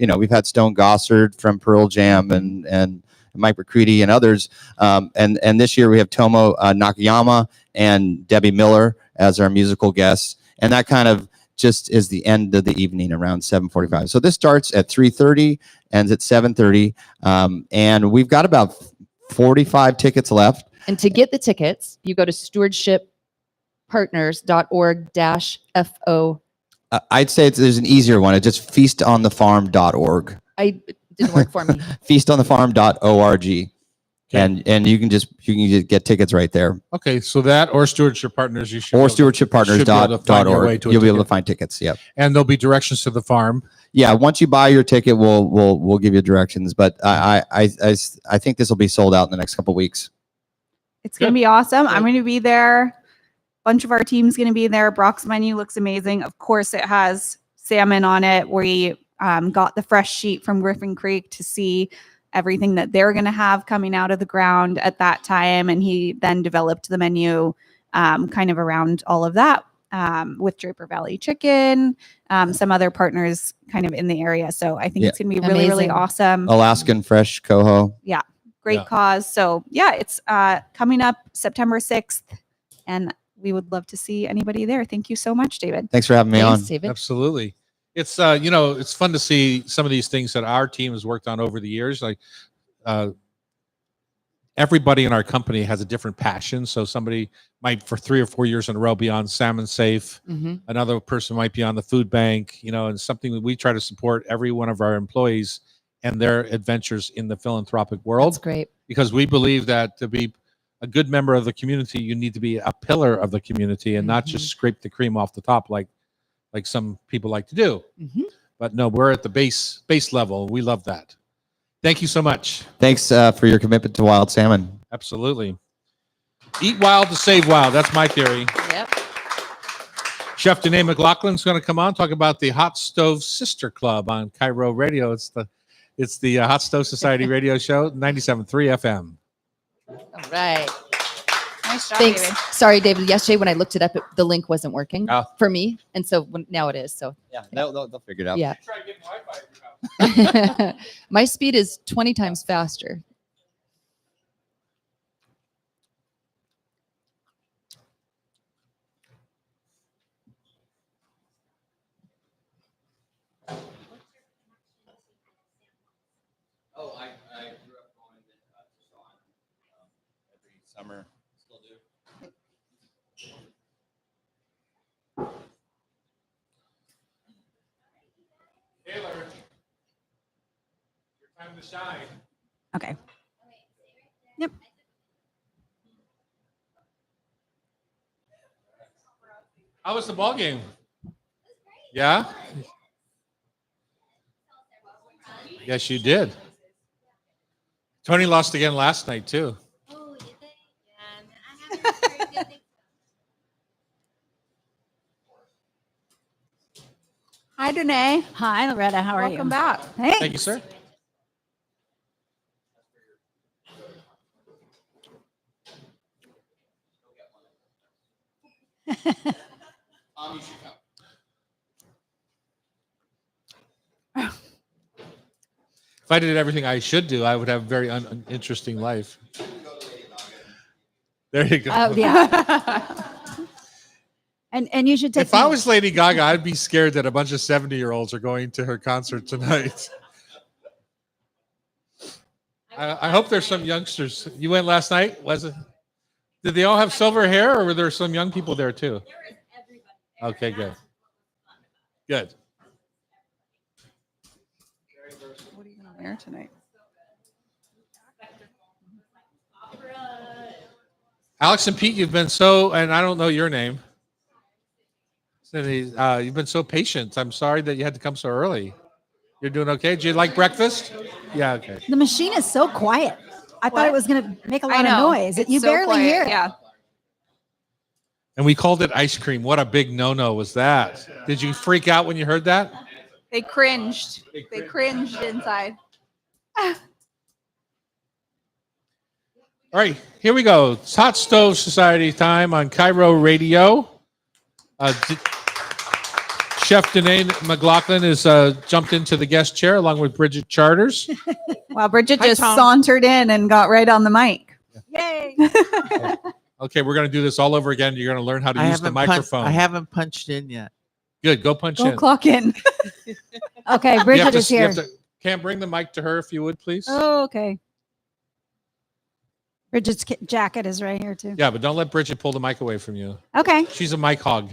Stone Gossard from Pearl Jam and Mike McCready and others. And this year we have Tomo Nakayama and Debbie Miller as our musical guests, and that kind of just is the end of the evening around 7:45. So this starts at 3:30, ends at 7:30, and we've got about 45 tickets left. And to get the tickets, you go to stewardshippartners.org-FO. I'd say there's an easier one. It's just feastonthefarm.org. It didn't work for me. feastonthefarm.org. And you can just get tickets right there. Okay, so that or Stewardship Partners, you should. Or stewardshippartners.org. You'll be able to find tickets. Yep. And there'll be directions to the farm. Yeah, once you buy your ticket, we'll give you directions. But I think this will be sold out in the next couple of weeks. It's going to be awesome. I'm going to be there. A bunch of our team's going to be there. Brock's menu looks amazing. Of course, it has salmon on it. We got the fresh sheet from Griffin Creek to see everything that they're going to have coming out of the ground at that time. And he then developed the menu kind of around all of that with Draper Valley Chicken, some other partners kind of in the area. So I think it's going to be really, really awesome. Alaskan fresh coho. Yeah. Great cause. So yeah, it's coming up September 6th, and we would love to see anybody there. Thank you so much, David. Thanks for having me on. David. Absolutely. It's it's fun to see some of these things that our team has worked on over the years. Like everybody in our company has a different passion. So somebody might for 3 or 4 years in a row be on Salmon Safe. Mm-hmm. Another person might be on the food bank, and something that we try to support every one of our employees and their adventures in the philanthropic world. That's great. Because we believe that to be a good member of the community, you need to be a pillar of the community and not just scrape the cream off the top like some people like to do. But no, we're at the base level. We love that. Thank you so much. Thanks for your commitment to wild salmon. Absolutely. Eat wild to save wild. That's my theory. Yep. Chef Danae McLaughlin's going to come on, talk about the Hot Stove Sister Club on Cairo Radio. It's the Hot Stove Society radio show, 97.3 FM. All right. Nice job, Thanks. David. Sorry, David. Yesterday when I looked it up, the link wasn't working Oh. for me, and so now it is. So Yeah, they'll figure it out. yeah, Try getting Wi-Fi at your house. my speed is 20 times faster. Oh, I grew up going to Tucson every summer. Still do. Taylor, your time to shine. Okay. How was the ball game? Yeah? Yes, you did. Tony lost again last night, too. Oh, did they? Yeah, I haven't heard good things. Hi, Danae. Hi, Loretta. How are Welcome you? back. Thanks. Thank you, sir. You should come. If I did everything I should do, I would have a very uninteresting life. There you go. Oh, yeah. And you should take If I was Lady Gaga, I'd be scared that a bunch of 70-year-olds are going to her concert tonight. I hope there's some youngsters. You went last night? Was it? Did they all have silver hair, or were there some young people there too? Okay, good. Good. What are you going to wear tonight? Alex and Pete, you've been so, and I don't know your name. Cindy, you've been so patient. I'm sorry that you had to come so early. You're doing okay? Did you like breakfast? Yeah, okay. the machine is so quiet. I thought it was going to make a lot of noise. It's You so barely quiet. hear it. Yeah. And we called it ice cream. What a big no-no was that. Did you freak out when you heard that? They cringed. They cringed inside. All right, here we go. It's Hot Stove Society time on Cairo Radio. Chef Danae McLaughlin has jumped into the guest chair along with Bridget Charters. Wow, Bridget Hi, just Tom. sauntered in and got right on the mic. Yay. Okay, we're going to do this all over again. You're going to learn how to use the microphone. I haven't punched in yet. Good, go punch Go in. clock in. Okay, You have Bridget to- is you here. have to- Cam, bring the mic to her if you would, please. Oh, okay. Bridget's jacket is right here, too. Yeah, but don't let Bridget pull the mic away from you. Okay. She's a mic hog.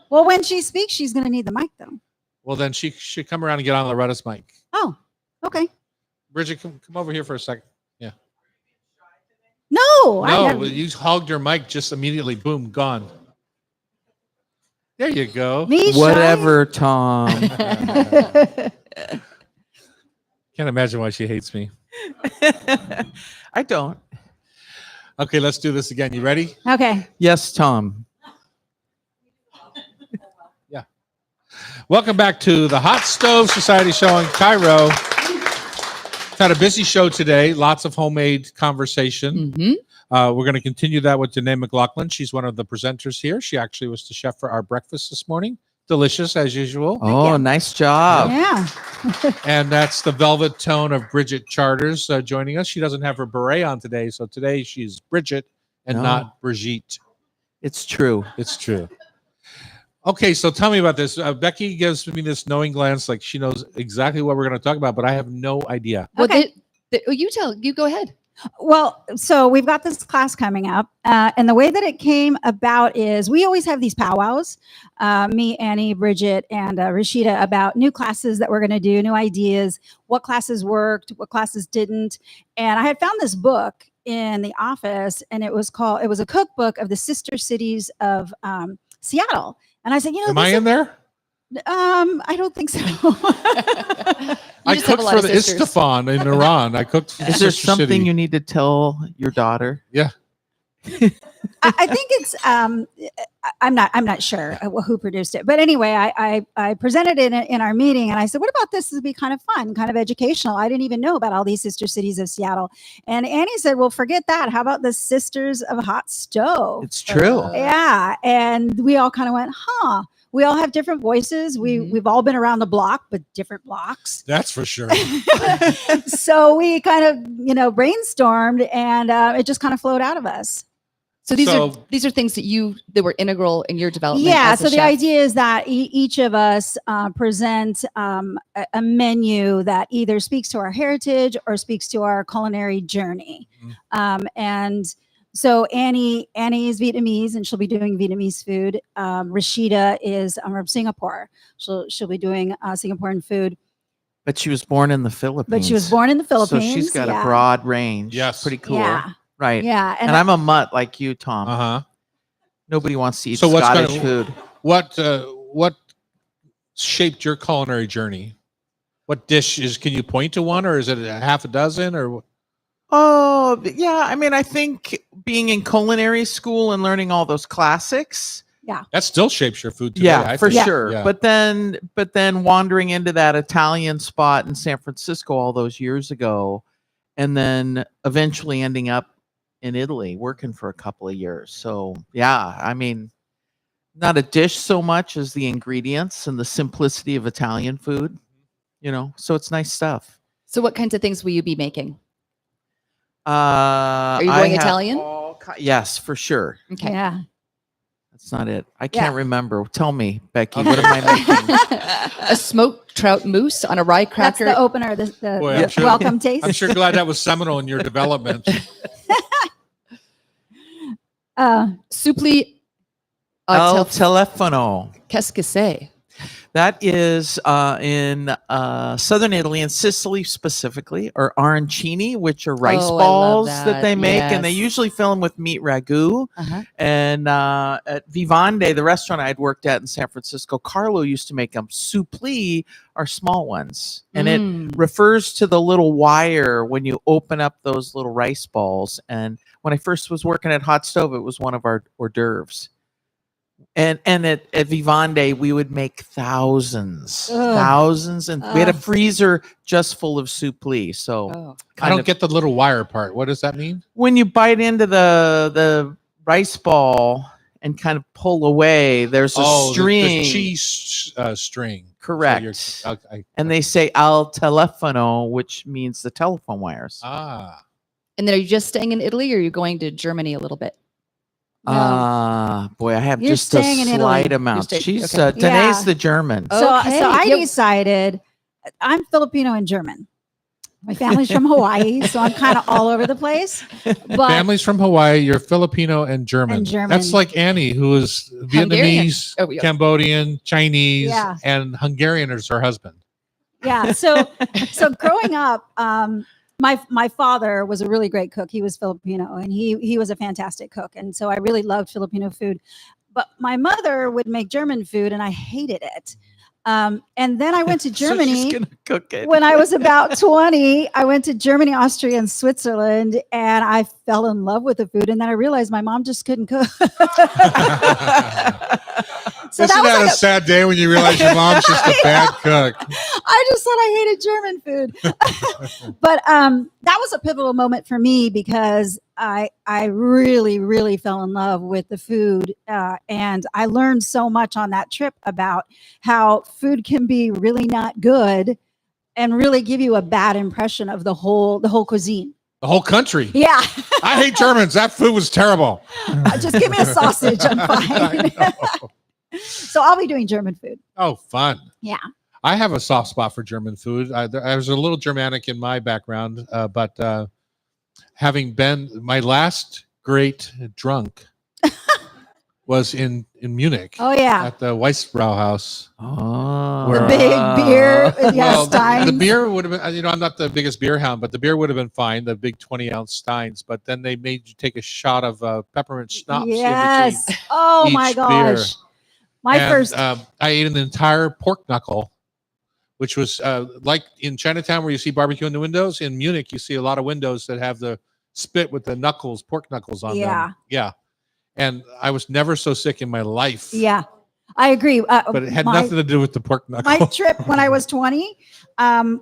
Well, when she speaks, she's going to need the mic, though. Well, then she should come around and get on Loretta's mic. Oh, okay. Bridget, come over here for a second. Yeah. No. No, you hogged your mic just immediately. Boom, gone. There you go. Me shy? Whatever, Tom. Can't imagine why she hates me. I don't. Okay, let's do this again. You ready? Okay. Yes, Tom. Welcome back to the Hot Stove Society show in Cairo. We've had a busy show today. Lots of homemade conversation. Mm-hmm. We're going to continue that with Danae McLaughlin. She's one of the presenters here. She actually was the chef for our breakfast this morning. Delicious as usual. Oh, nice job. Yeah. And that's the velvet tone of Bridget Charters joining us. She doesn't have her beret on today, so today she's Bridget and No. not Brigitte. It's true. It's true. Okay, so tell me about this. Becky gives me this knowing glance, like she knows exactly what we're going to talk about, but I have no idea. Well, Okay. you go ahead. Well, so we've got this class coming up, and the way that it came about is we always have these powwows, me, Annie, Bridget, and Rashida, about new classes that we're going to do, new ideas, what classes worked, what classes didn't. And I had found this book, in the office, and it was a cookbook of the sister cities of Seattle. And I said, Am I in there? I don't think so. I just have cooked a lot for of the sisters. Isfahan in Iran. I cooked for Is there Sister something City. you need to tell your daughter? Yeah. I think it's I'm not sure who produced it, but anyway, I presented it in our meeting, and I said, "What about this? This would be kind of fun, kind of educational. I didn't even know about all these sister cities of Seattle." And Annie said, "Well, forget that. How about the Sisters of Hot Stove?" It's true. Yeah, and we all kind of went, "Huh." We all have different voices. We've all been around the block, but different blocks. That's for sure. So we kind of brainstormed, and it just kind of flowed out of us. So these are things that were integral in your development. Yeah. as a So the chef. idea is that each of us present a menu that either speaks to our heritage or speaks to our culinary journey. And so Annie is Vietnamese, and she'll be doing Vietnamese food. Rashida is from Singapore. She'll be doing Singaporean food. But she was born in the Philippines. But she was born in the Philippines. So she's got yeah. a broad range. Yes. Pretty cool. Yeah. Right. Yeah. And I'm a mutt like you, Tom. Uh-huh. Nobody wants to eat So what's Scottish gonna- food. What shaped your culinary journey? What dish can you point to one, or is it a half a dozen, or? Oh, yeah. I mean, I think being in culinary school and learning all those classics. That still shapes your food today. Yeah, I for think. sure. Yeah. But then wandering into that Italian spot in San Francisco all those years ago, and then eventually ending up in Italy working for a couple of years. So yeah, I mean, not a dish so much as the ingredients and the simplicity of Italian food, so it's nice stuff. So what kinds of things will you be making? Are you going Italian? Yes, for sure. Okay. Yeah. That's not it. I Yeah. can't remember. Tell me, Becky, what am I making? A smoked trout mousse on a rye That's cracker. the opener, the Boy, I'm sure- welcome taste. I'm sure glad that was seminal in your development. Supli El telefono. Qu'est-ce que c'est? That is in southern Italy and Sicily specifically, or arancini, which are rice Oh, I love balls that that. they make, and they Yes. usually fill them with meat ragu. Uh-huh. And at Vivande, the restaurant I had worked at in San Francisco, Carlo used to make them. Supli are small ones, and it refers to the little wire when you open up those little rice balls. And when I first was working at Hot Stove, it was one of our hors d'oeuvres. And at Vivande, we would make thousands, and we had a freezer just full of supli. So Oh. I don't get the little wire part. What does that mean? when you bite into the rice ball and kind of pull away, there's a string. The cheese string. Correct. So And they say al telefono, which means the telephone wires. And then are you just staying in Italy or are you going to Germany a little bit? Boy, I have You're just a staying in Italy. slight You're amount. staying- She's okay. Danae's Yeah. the German. So Okay. I Yep. decided I'm Filipino and German. My family's from Hawaii, so I'm kind of all over the place. But Families from Hawaii, you're Filipino and German. And German. That's like Annie, who is Hungarian. Vietnamese, Oh, yeah. Cambodian, Chinese, Yeah. and Hungarian is her husband. yeah, so growing up, my father was a really great cook. He was Filipino, and he was a fantastic cook, and so I really loved Filipino food. But my mother would make German food, and I hated it. And then I went to So Germany. she's gonna cook it. When I was about 20, I went to Germany, Austria, and Switzerland, and I fell in love with the food. And then I realized my mom just couldn't cook. So Isn't that was that like a sad day when you realize your mom's just a bad cook? I just thought I hated German food. But that was a pivotal moment for me because I really, really fell in love with the food. And I learned so much on that trip about how food can be really not good and really give you a bad impression of the whole cuisine. The whole country. Yeah. I hate Germans. That food was terrible. Just give me a sausage. I'm fine. I know. So I'll be doing German food. Oh, fun. Yeah. I have a soft spot for German food. I was a little Germanic in my background, but having been my last great drunk was in Munich Oh yeah. at the Weissbrauhaus. Oh. The big beer. Yeah, Well, the Steins. beer would have been, I'm not the biggest beer hound, but the beer would have been fine, the big 20-ounce Steins. But then they made you take a shot of peppermint schnapps Yes. in between Oh my each beer. gosh. My And, first. I ate an entire pork knuckle, which was like in Chinatown where you see barbecue in the windows. In Munich, you see a lot of windows that have the spit with the knuckles, pork knuckles on them. Yeah. And I was never so sick in my life. Yeah, I agree. But it had nothing to do with the pork knuckle. My trip when I was 20,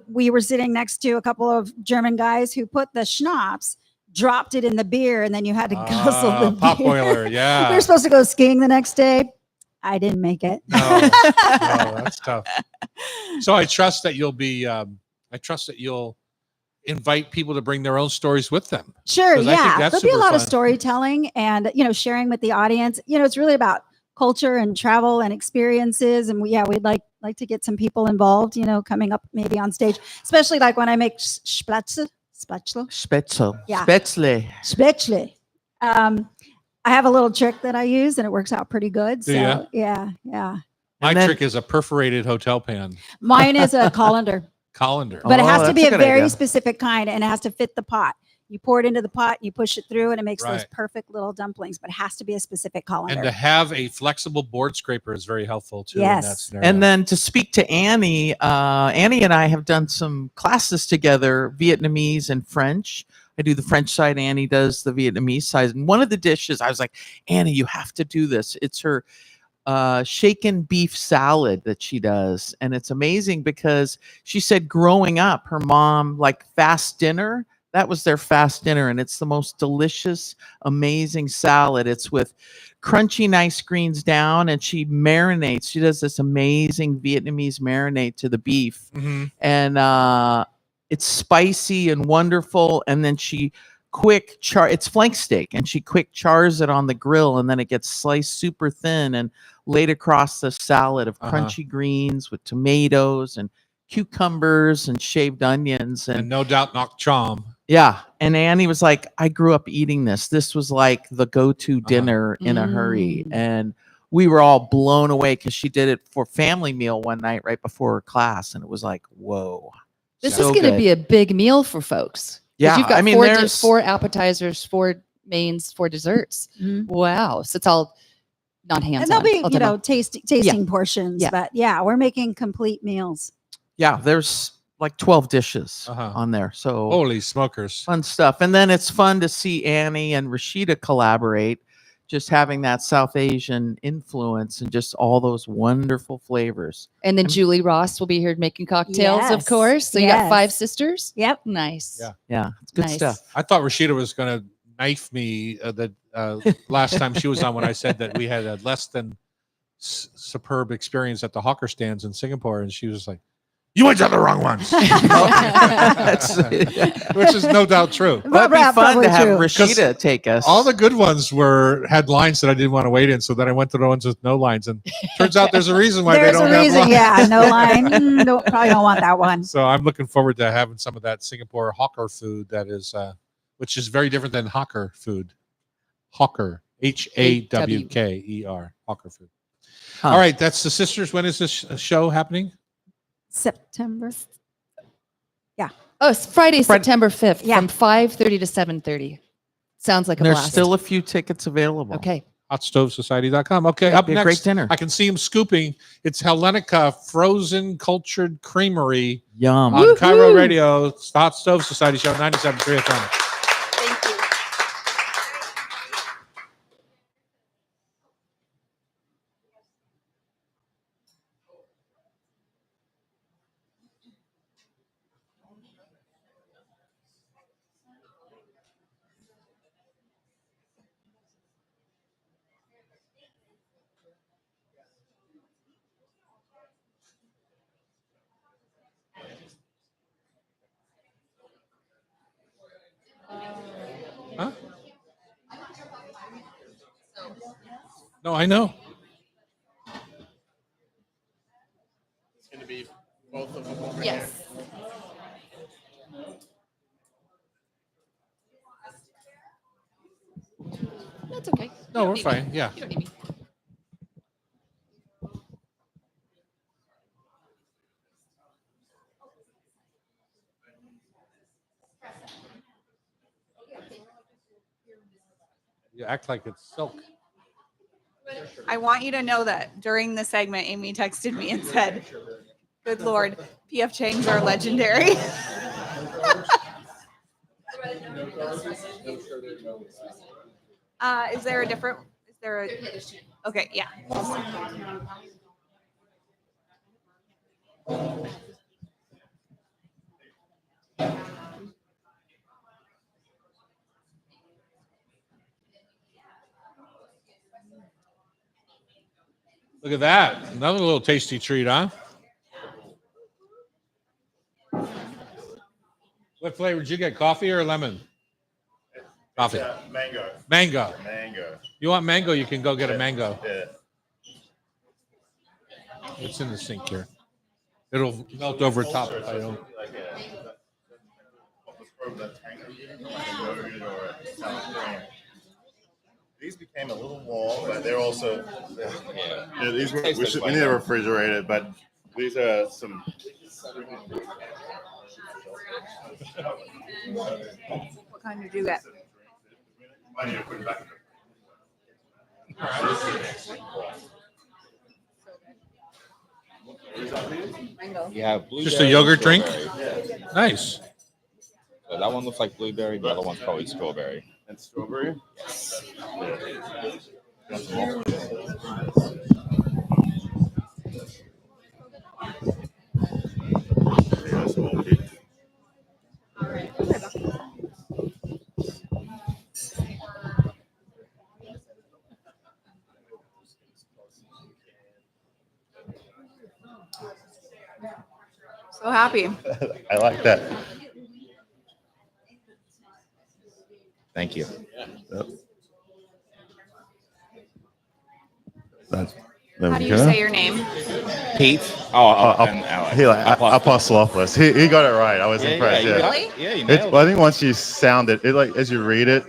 we were sitting next to a couple of German guys who put the schnapps, dropped it in the beer, and then you had to guzzle the pop beer. boiler, yeah. We were supposed to go skiing the next day. I didn't make it. No, that's tough. So I trust that you'll be. I trust that you'll invite people to bring their own stories with them. Sure, 'Cause I think yeah. that's There'll be a super lot of fun. storytelling and sharing with the audience. It's really about culture and travel and experiences. And we'd like to get some people involved. Coming up maybe on stage, especially like when I make spätzle. Spätzle. Yeah. Spätzle. Spätzle. I have a little trick that I use, and it works out pretty good. Do So ya? yeah. My And then- trick is a perforated hotel pan Mine is a colander, colander. but it Oh, has to that's be a a good very idea. specific kind, and it has to fit the pot. You pour it into the pot, you push it through, and it makes those Right. perfect little dumplings. But it has to be a specific colander. And to have a flexible board scraper is very helpful too. In Yes. that scenario. And then to speak to Annie, Annie and I have done some classes together, Vietnamese and French. I do the French side, Annie does the Vietnamese side. And one of the dishes, I was like, Annie, you have to do this. It's her shaken beef salad that she does. And it's amazing because she said growing up, her mom, like fast dinner, that was their fast dinner. And it's the most delicious, amazing salad. It's with crunchy, nice greens down, and she marinates. She does this amazing Vietnamese marinade to the beef. Mhm. And it's spicy and wonderful. And then she it's flank steak, and she quick chars it on the grill, and then it gets sliced super thin and laid across the salad of crunchy greens with tomatoes and cucumbers and shaved onions. and no doubt knock chom. Yeah. And Annie was like, I grew up eating this. This was like the go-to dinner in a hurry. Mm. And we were all blown away because she did it for family meal one night right before her class. And it was like, whoa. This So is going to good. be a big meal for folks. 'Cause Yeah, you've got I mean, there's- four appetizers, 4 mains, 4 desserts. Mhm. Wow. So it's all not hands And there'll be, all done. tasting portions. Yeah. But yeah, we're making complete meals. Yeah, there's like 12 dishes Uh-huh. on there. So Holy smokers. fun stuff. And then it's fun to see Annie and Rashida collaborate, just having that South Asian influence and just all those wonderful flavors. And then Julie Ross will be here making cocktails, of Yes, course. So you got 5 yes. sisters. Yep. Nice. Yeah. Yeah, it's good Nice. stuff. I thought Rashida was going to knife me last time she was on when I said that we had a less than superb experience at the hawker stands in Singapore. And she was like, you went to the wrong ones. Which is no doubt true. But it'd be fun Probably to have true. Rashida take us. All the good ones had lines that I didn't want to wait in. So then I went to the ones with no lines. And turns out there's a reason why There's they don't a have reason. lines. Yeah, no line. Probably don't want that one. So I'm looking forward to having some of that Singapore hawker food that is, which is very different than hawker food. Hawker, HAWKER, hawker food. Huh. All right, that's the sisters. When is this show happening? September. Oh, it's Friday, Friday. September 5th Yeah. from 5:30 to 7:30. Sounds like a There's blast. Oh. still a few tickets available. Okay. HotStoveSociety.com. Okay, That'd up be a next, great dinner. I can see him scooping. It's Helenica Frozen Cultured Creamery Yum. on Cairo Radio. It's the Hot Stove Society Show, 97.3 FM. Huh? No, I know. Yes. That's okay. No, we're fine. Yeah. You don't need me. You act like it's silk. I want you to know that during the segment, Amy texted me and said, "Good Lord, PF Chang's are legendary." Is there a different? Is there a? Okay, yeah. Look at that. Another little tasty treat, huh? What flavor did you get? Coffee or lemon? Coffee. Mango. Mango. Mango. You want mango? You can go get a mango. Yeah. It's in the sink here. It'll melt over top if I don't. Like yogurt or a sour cream. These became a little warm, but they're also yeah. These were, we need to refrigerate it, but these are some. What kind did you get? I need to put it back. Mango. You have Just a yogurt drink? Nice. So that one looks like blueberry. The other one's probably strawberry. And strawberry? So happy. I like that. Thank you. Yep. There How do we you go. say your name? Pete. Apostolopoulos. He got it right. I was impressed. you Yeah. got Really? it. Yeah, you It's, nailed well, I it. think once you sound it, like as you read it,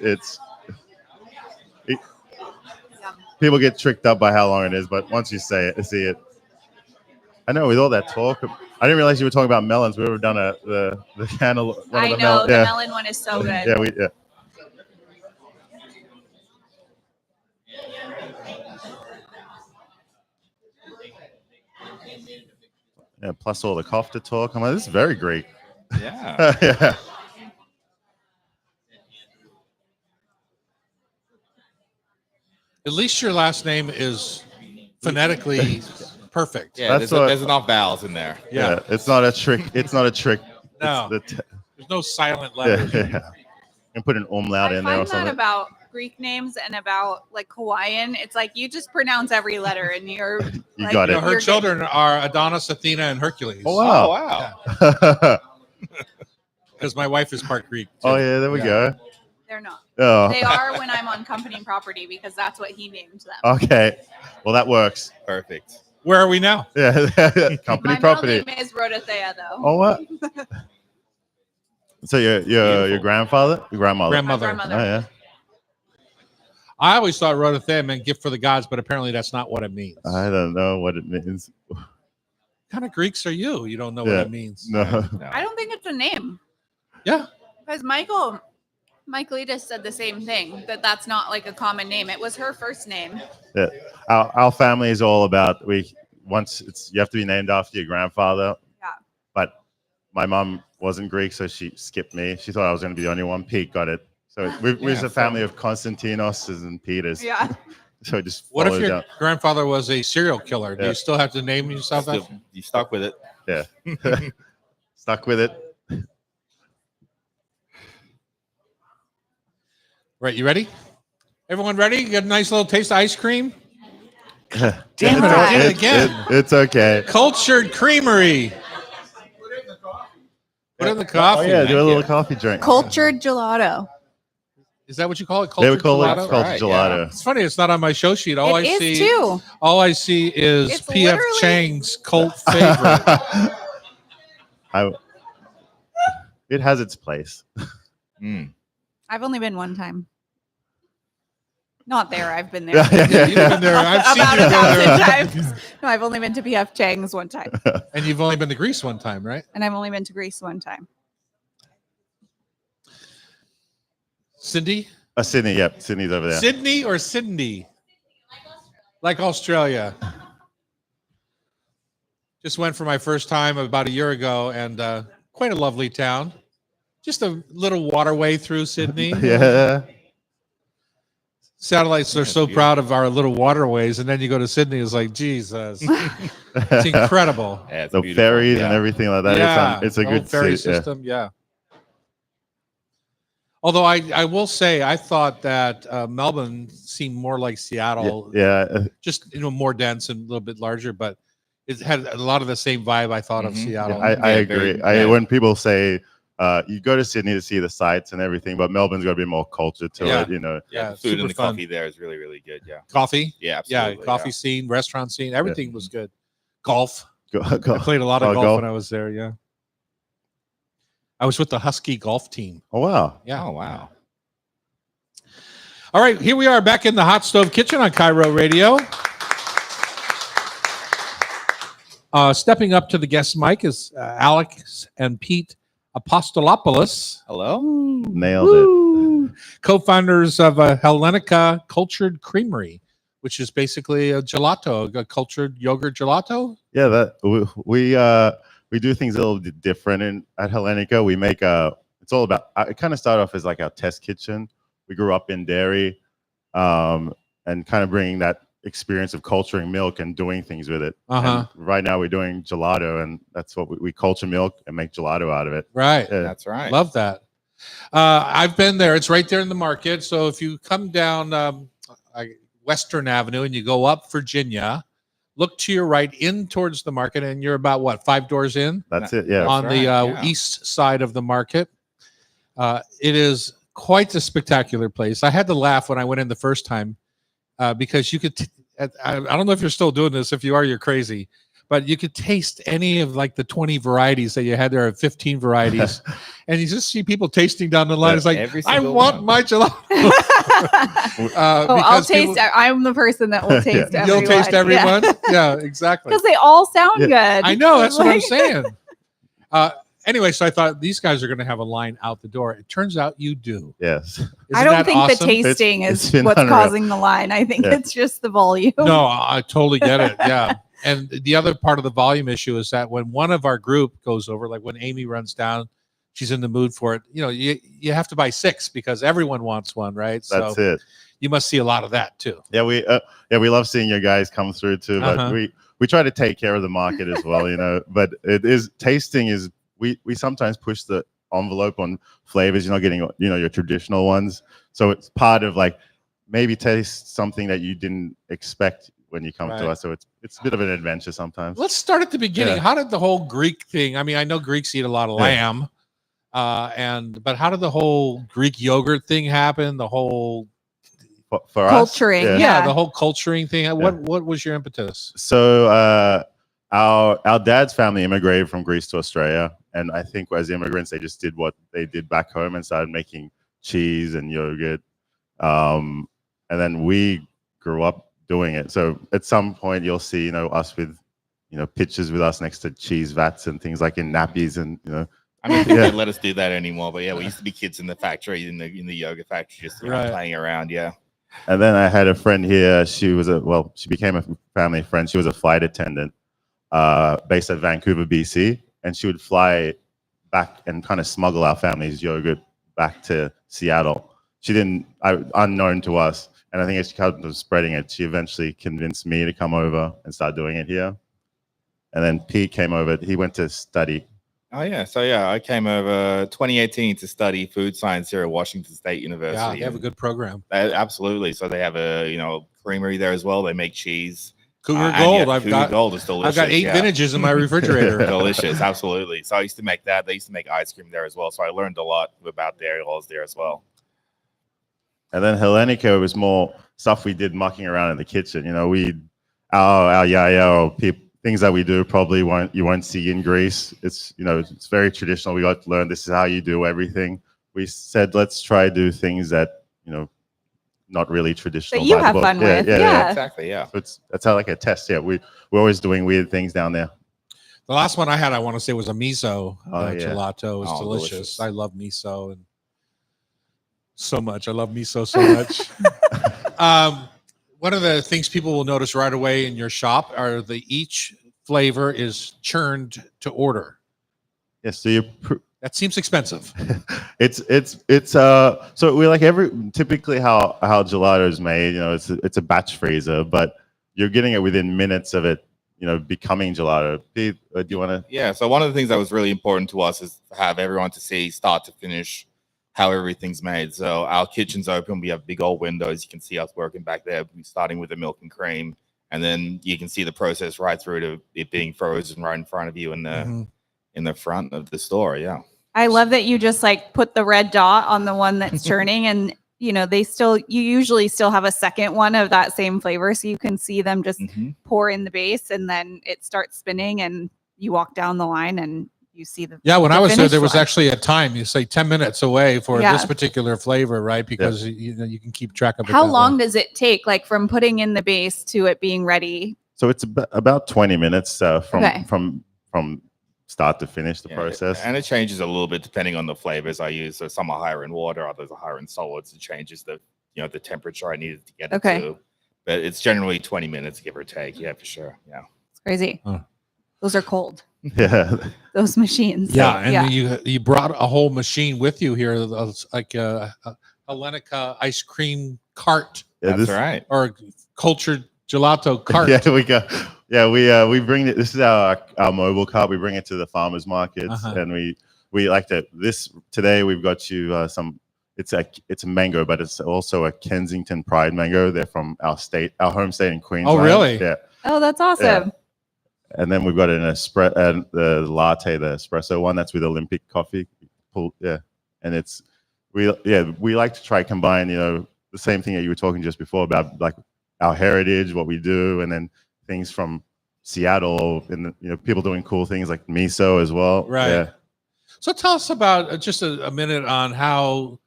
people get tricked up by how long it is, but once you say it, see it. I know with all that talk, I didn't realize you were talking about melons. We would have done the candle. One I of the know the yeah. melon one is so good. Yeah. Yeah, plus all the kofta talk. I'm like, this is very Greek. Yeah. Yeah. At least your last name is phonetically perfect. Yeah, That's there's enough vowels in there. Yeah. It's not a trick. It's not a trick. No. It's There's no silent yeah, letters. yeah. And put an umlaut I in there or find that something. about Greek names and about like Hawaiian. It's like you just pronounce every letter and you're You like, got it. Her you're children are Adonis, Athena, and Hercules. Oh wow! wow. Because my wife is part Greek. Oh too. yeah, there we go. They're not. Oh, They are when I'm on company property because that's what he named them. okay. Well, that works. Perfect. Where are we now? Yeah, company My property. middle name is Rodothea, though. Oh what? So your Beautiful. grandfather, your grandmother. My Grandmother. grandmother. Oh yeah. I always thought Rodothea meant gift for the gods, but apparently that's not what it means. I don't know what it means. What kind of Greeks are you? You don't know Yeah. what it means. No. No. I don't think it's a name. Yeah. Because Mike Letus said the same thing, that that's not like a common name. It was her first name. Yeah. Our family is all about you have to be named after your grandfather. Yeah. But my mom wasn't Greek, so she skipped me. She thought I was going to be the only one. Pete got it. So we're a family of Konstantinos and Peters. Yeah. So just What if followed your down. grandfather was a serial killer? Do Yeah. you still have to name yourself that? You stuck with it. Yeah. Stuck with it. Right. You ready? Everyone ready? You got a nice little taste of ice cream? Damn it, I did it again. It's okay. Cultured creamery. Put it in the coffee. Oh yeah, do a little you. coffee drink. Cultured gelato. Is that what you call it? They would Cultured call it gelato? cultured Right, gelato. It's funny. It's not on my show sheet. All It I is see, too. all I see is It's P.F. literally- Chang's cult favorite. It has its place. Mm. I've only been one time. Not there. I've been there. Yeah, yeah, You've been there. I've seen About you a go there. 1,000 times. No, I've only been to PF Chang's one time. And you've only been to Greece one time, right? And I've only been to Greece one time. Cindy? Sydney. Yep, Sydney's over there. Sydney or Sydney? Like Australia. Just went for my first time about a year ago, and quite a lovely town. Just a little waterway through Sydney. Yeah. Satellites are so proud of our little waterways, and then you go to Sydney, it's like, Jesus, it's incredible. Yeah, it's The beautiful. ferries Yeah. and everything like that. Yeah, It's a the whole good ferry city, yeah. system. Yeah. Although I will say, I thought that Melbourne seemed more like Seattle, Yeah. just more dense and a little bit larger, but it had a lot of the same vibe I thought of Mhm. Seattle. I Yeah, agree. very- yeah. When people say you go to Sydney to see the sights and everything, but Melbourne's got a bit more culture to Yeah. it, you know. Yeah, Yeah, the food super and the fun. coffee there is really, really good. Yeah. Coffee, Yeah, yeah, absolutely. coffee scene, restaurant scene, everything was good. Golf, I played a lot of Oh, golf golf. when I was there. Yeah, I was with the Husky golf team. Oh wow. Yeah. Oh, wow. All right, here we are back in the hot stove kitchen on Cairo Radio. Stepping up to the guest mic is Alex and Pete Apostolopoulos, Hello. Nailed it. co-founders of Helenica Cultured Creamery, which is basically a gelato, a cultured yogurt gelato. Yeah, that we do things a little bit different at Helenica. We make it's all about it kind of started off as like our test kitchen. We grew up in dairy, and kind of bringing that experience of culturing milk and doing things with it. Uh-huh. And right now we're doing gelato, and that's what we culture milk and make gelato out of it. Right. Yeah. That's right. Love that. I've been there. It's right there in the market. So if you come down Western Avenue and you go up Virginia, look to your right in towards the market, and you're about, what, 5 doors in? That's it. Yeah. On the right, yeah. east side of the market. It is quite a spectacular place. I had to laugh when I went in the first time because you could, I don't know if you're still doing this. If you are, you're crazy. But you could taste any of like the 20 varieties that you had there, 15 varieties. And you just see people tasting down the line. Yeah, It's like, every I single want one. my gelato. I'll because taste. people- I'm the person that will taste everyone. You'll taste everyone. Yeah, exactly. Because they all sound good. I know. That's what I'm Like- saying. Anyway, so I thought these guys are going to have a line out the door. It turns out you do. Yes. Isn't I don't that think awesome? the tasting It's is been what's unreal. causing the line. I think Yeah. it's just the volume. No, I totally get it. Yeah. And the other part of the volume issue is that when one of our group goes over, like when Amy runs down, she's in the mood for it. You know, you have to buy 6 because everyone wants one, right? That's so it. you must see a lot of that too. Yeah, we love seeing your guys come through too, but Uh-huh. we try to take care of the market as well, you know. But it is tasting is we sometimes push the envelope on flavors. You're not getting your traditional ones, so it's part of like maybe taste something that you didn't expect when you come Right. to us. So it's a bit of an adventure sometimes. Let's start at the beginning. Yeah. How did the whole Greek thing? I mean, I know Greeks eat a lot of Yeah. lamb, but how did the whole Greek yogurt thing happen? The whole For Culturing, us, yeah. the whole culturing thing. What was your impetus? So our dad's family immigrated from Greece to Australia, and I think as immigrants they just did what they did back home and started making cheese and yogurt, and then we grew up doing it. So at some point you'll see us with pictures with us next to cheese vats and things like in nappies and I don't think Yeah. they let us do that anymore. But yeah, we used to be kids in the factory, in the yoga factory, just Right. playing around. Yeah. And then I had a friend here. She became a family friend. She was a flight attendant based at Vancouver, BC. And she would fly back and kind of smuggle our family's yogurt back to Seattle. She didn't, unknown to us. And I think as she kind of spreading it, she eventually convinced me to come over and start doing it here. And then Pete came over. He went to study. Oh yeah. So yeah, I came over 2018 to study food science here at Washington State University. Yeah, they have a good program. Absolutely. So they have a creamery there as well. They make cheese. Cougar And Gold. yeah, I've Cougar got Gold is delicious. I've got 8 yeah. vintages in my refrigerator. Delicious, absolutely. So I used to make that. They used to make ice cream there as well. So I learned a lot about dairy laws there as well. And then Helenica was more stuff we did mucking around in the kitchen. Our yayo things that we do probably you won't see in Greece. It's it's very traditional. We got to learn this is how you do everything. We said let's try to do things that not really traditional. That you by the have book. fun with. Yeah. Exactly. Yeah. So that's how like a test. Yeah, we're always doing weird things down there. The last one I had, I want to say, was a miso Oh, yeah. gelato. It was Oh, delicious. delicious. I love miso. And So much. I love miso so much. One of the things people will notice right away in your shop are each flavor is churned to order. Yes, so That seems expensive. it's so we like typically how gelato is made, it's a batch freezer, but you're getting it within minutes of it, becoming gelato. Pete, do you want to? Yeah. So one of the things that was really important to us is to have everyone to see start to finish how everything's made. So our kitchen's open. We have big old windows. You can see us working back there, starting with the milk and cream, and then you can see the process right through to it being frozen right in front of you in the front of the store. Yeah. I love that you just like put the red dot on the one that's churning, and you usually still have a second one of that same flavor, so you can see them just pour in the base, and then it starts spinning, and you walk down the line and you see the when I was there was one. actually a time, you say 10 minutes away for this particular flavor, right? Because you can keep track of it. How long does it take, like from putting in the base to it being ready? So it's about 20 minutes from start to finish the process. And it changes a little bit depending on the flavors I use. So some are higher in water, others are higher in solids. It changes the temperature I needed to get it to. But it's generally 20 minutes, give or take. Yeah, for sure. Yeah. It's crazy. Those are cold. Yeah. Those machines. You brought a whole machine with you here, like a Helenica ice cream cart. Yeah, that's right. Or cultured gelato cart. Yeah, we bring it. This is our mobile cart. We bring it to the farmers markets, and we like to. Today we've got you some. It's a mango, but it's also a Kensington Pride mango. They're from our home state in Queensland. Oh, really? Yeah. Oh, that's awesome. Yeah. And then we've got the latte, the espresso one that's with Olympic coffee. Yeah, and we like to try combine the same thing that you were talking just before about like our heritage, what we do, and then things from Seattle, and people doing cool things like miso as well. Right. Yeah. So tell us about just a minute on how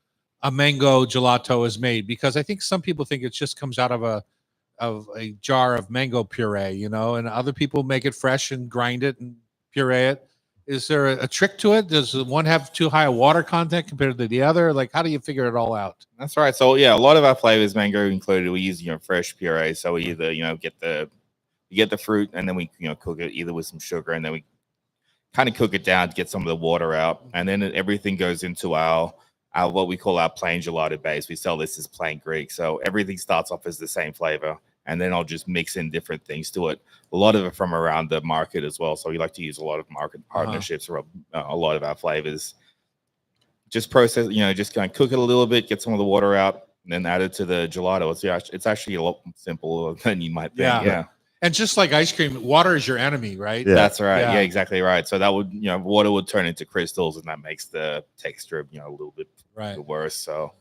a mango gelato is made, because I think some people think it just comes out of a jar of mango puree, and other people make it fresh and grind it and puree it. Is there a trick to it? Does one have too high a water content compared to the other? Like, how do you figure it all out? That's right. So a lot of our flavors, mango included, we use fresh puree. So we either get the fruit, and then we cook it either with some sugar, and then we kind of cook it down to get some of the water out, and then everything goes into our what we call our plain gelato base. We sell this as plain Greek. So everything starts off as the same flavor, and then I'll just mix in different things to it. A lot of it from around the market as well. So we like to use a lot of market partnerships for a lot of our flavors. Just process, just kind of cook it a little bit, get some of the water out, and then add it to the gelato. It's actually a lot simpler than you might think. Yeah. And just like ice cream, water is your enemy, right? Yeah. That's right. Yeah, exactly right. So that would, water would turn into crystals, and that makes the texture, a little bit worse. So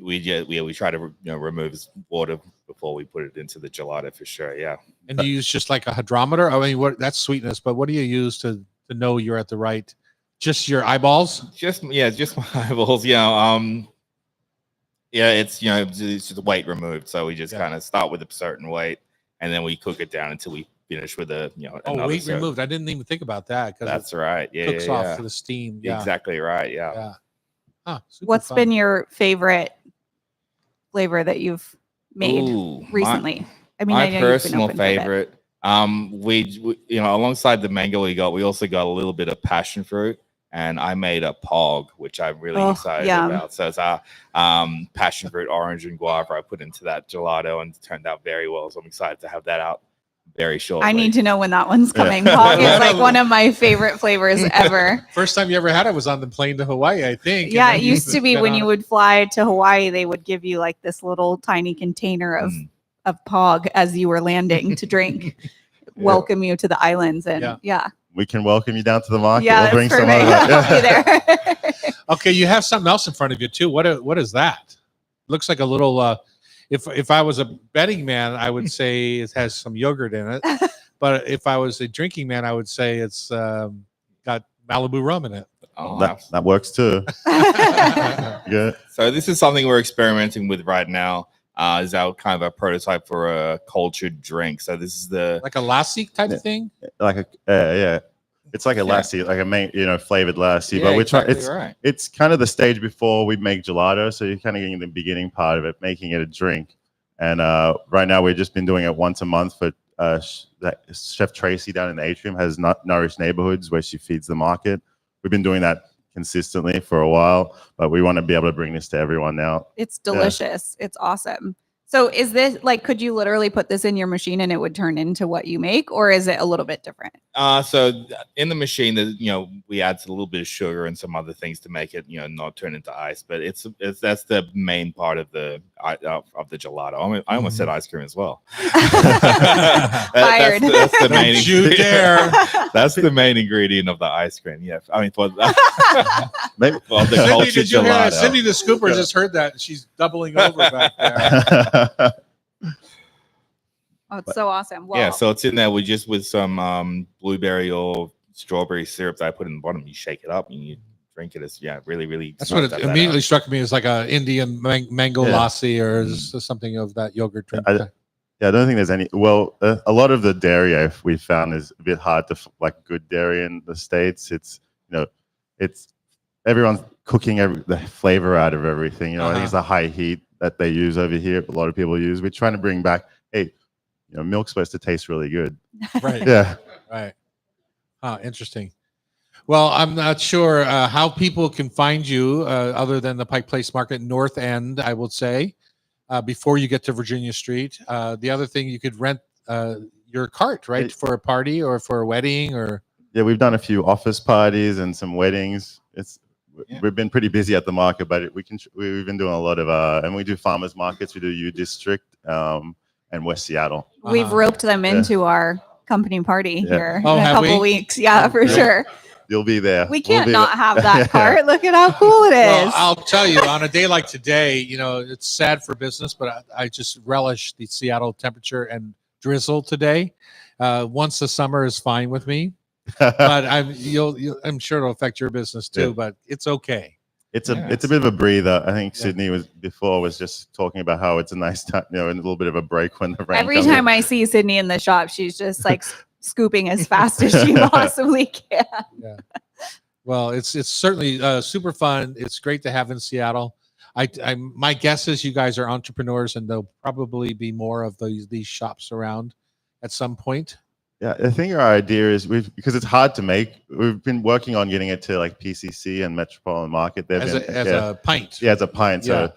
we try to remove water before we put it into the gelato for sure. Yeah. And you use just like a hydrometer? I mean, that's sweetness, but what do you use to know you're at the right? Just your eyeballs? Just my eyeballs. Yeah. It's just weight removed. So we just kind of start with a certain weight, and then we cook it down until we finish with weight removed. I didn't even think about that. That's right. Yeah. Cooks off for the steam. Yeah. Exactly right. Yeah. What's been your favorite flavor that you've made recently? My personal favorite. We alongside the mango we also got a little bit of passion fruit, and I made a pog, which I'm really excited about. So it's our passion fruit, orange, and guava I put into that gelato, and it turned out very well. So I'm excited to have that out very shortly. I need to know when that one's coming. Pog is like one of my favorite flavors ever. First time you ever had it was on the plane to Hawaii, I think. Yeah, it used to be when you would fly to Hawaii, they would give you like this little tiny container of Pog as you were landing to drink. Welcome you to the islands, and we can welcome you down to the market. Yeah, we'll bring some of that. Okay, you have something else in front of you too. What is that? Looks like a little. If I was a betting man, I would say it has some yogurt in it. But if I was a drinking man, I would say it's got Malibu rum in it. Oh, that works too. Yeah. So this is something we're experimenting with right now. Is our kind of a prototype for a cultured drink. So this is like a lassi type of thing. Like a It's like a lassi, like a flavored lassi. Yeah, But we're trying. exactly right. It's kind of the stage before we make gelato, so you're kind of getting the beginning part of it, making it a drink. And right now we've just been doing it once a month for Chef Tracy down in the atrium has Nourished Neighborhoods where she feeds the market. We've been doing that consistently for a while, but we want to be able to bring this to everyone now. It's delicious. It's awesome. So is this like, could you literally put this in your machine and it would turn into what you make, or is it a little bit different? So in the machine, we add a little bit of sugar and some other things to make it, not turn into ice. But that's the main part of the gelato. I almost said ice cream as well. Fired. That's the main. Don't you dare. That's the main ingredient of the ice cream. Yeah, I mean for Maybe. well, the Cindy, cultured did you hear that? gelato. Cindy the Scooper just heard that. She's doubling over back there. Oh, it's so awesome. Well, Yeah, so it's in there with some blueberry or strawberry syrup that I put in the bottom. You shake it up and you drink it. It's really, really. That's what it smells that immediately out. struck me as like a Indian mango Yeah. lassi or something of that yogurt drink. Yeah, I don't think there's any. Well, a lot of the dairy we found is a bit hard to like good dairy in the States. It's it's everyone's cooking the flavor out of everything. I think it's the high heat that they use over here. A lot of people use. We're trying to bring back. Hey, milk's supposed to taste really good. Right. Yeah. Right. Interesting. Well, I'm not sure how people can find you other than the Pike Place Market North End, I would say, before you get to Virginia Street. The other thing, you could rent your cart, right, for a party or for a wedding or. Yeah, we've done a few office parties and some weddings. We've been pretty busy at the market, but we've been doing a lot of and we do farmers markets. We do U District and West Seattle. we've roped them into our company party here Oh, in a have couple we? weeks. Yeah, for sure. You'll be there. We We'll can't be not there. have that cart. Look at how cool it is. Well, I'll tell you, on a day like today, it's sad for business, but I just relish the Seattle temperature and drizzle today. Once the summer is fine with me, but I'm sure it'll affect your business too. Yeah. But it's okay. It's a bit of a breather. I think Sydney was just talking about how it's a nice time, and a little bit of a break when the rain Every comes time in. I see Sydney in the shop, she's just like scooping as fast as she possibly can. Well, it's certainly super fun. It's great to have in Seattle. My guess is you guys are entrepreneurs, and there'll probably be more of these shops around at some point. Yeah, I think our idea is because it's hard to make. We've been working on getting it to like PCC and Metropolitan Market. They've As been, a pint. Yeah, as a pint. So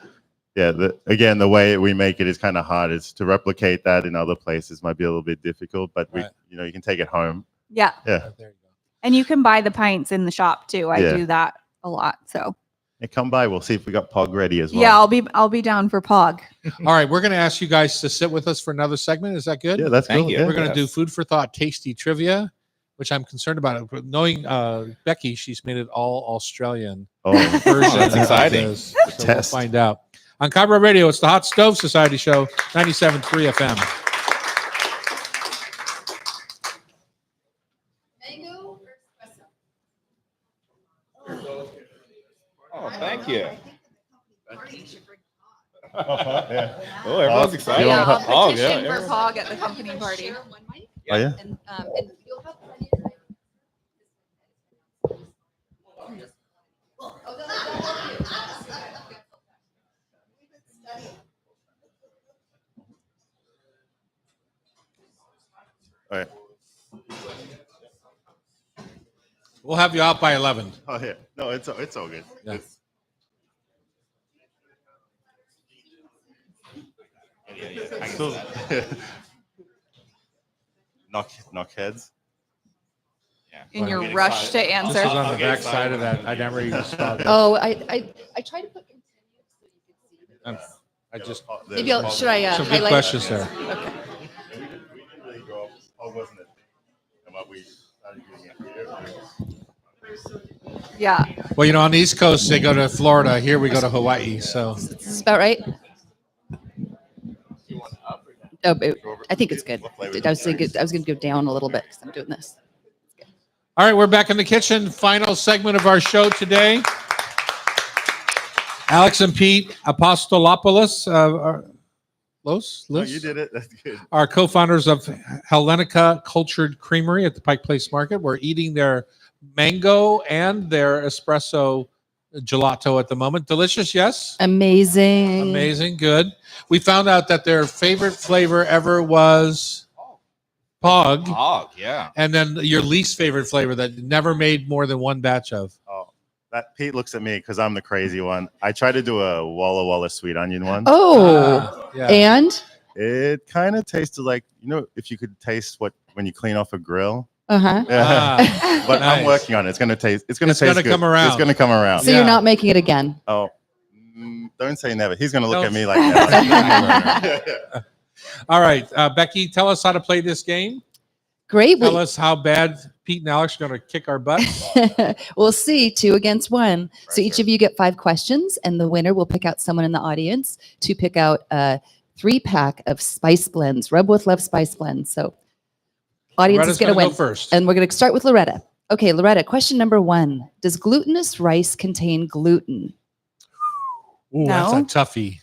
again, the way we make it is kind of hard. It's to replicate that in other places might be a little bit difficult, but you can take it home. Yeah. Yeah. There you go. And you can buy the pints in the shop too. I Yeah. do that a lot. So Hey, come by. We'll see if we got Pog ready as well. yeah, I'll be down for Pog. All right, we're going to ask you guys to sit with us for another segment. Is that good? Yeah, that's Thank cool. you. Yeah. We're going to do food for thought, tasty trivia, which I'm concerned about. Knowing Becky, she's made it all Australian Oh, version. that's of exciting. this, so we'll Test. find out. On Cabra Radio, it's the Hot Stove Society Show, 97.3 FM. Oh, thank you. yeah. Oh, everyone's excited. Yeah, I'll Oh, petition yeah. for Pog at the company party. Oh, yeah. And you'll have plenty of time. All right. We'll have you out by 11. Oh, yeah. No, it's all good. Yeah. So, knock heads. In your rush to This answer. is on the back side of that. I never even saw that. Oh, I try to put. I just Maybe should I some good highlight? questions there. Okay. Yeah. Well, on the East Coast, they go to Florida. Here we go to Hawaii. So This is about right. Oh, but I think it's good. I was going to go down a little bit because I'm doing this. all right, we're back in the kitchen. Final segment of our show today. Alex and Pete Apostolopoulos Los? No, Lis? you did it. That's good. Are co-founders of Helenica Cultured Creamery at the Pike Place Market. We're eating their mango and their espresso gelato at the moment. Delicious, yes? Amazing. Amazing, good. We found out that their favorite flavor ever was Pog, Oh, yeah. and then your least favorite flavor that you never made more than one batch of. Oh, that Pete looks at me because I'm the crazy one. I tried to do a Walla Walla sweet onion one. Oh, Yeah. and It kind of tasted like, if you could taste when you clean off a grill. uh-huh. Ah, But I'm nice. working on it. It's gonna taste. It's gonna It's taste gonna good. come around. It's gonna come around. So you're not making it again. Oh, don't say never. He's gonna look Don't- at me like that. All right, Becky, tell us how to play this game. Great. Tell us how bad Pete and Alex are going to kick our butts. We'll see. 2 against 1. So each of you get 5 questions, and the winner will pick out someone in the audience to pick out a 3-pack of spice blends. Rub with Love spice blends. So audience Loretta's is going to gonna win. go first. And we're going to start with Loretta. Okay, Loretta, question number 1. Does glutinous rice contain gluten? Ooh, that's No. a toughie.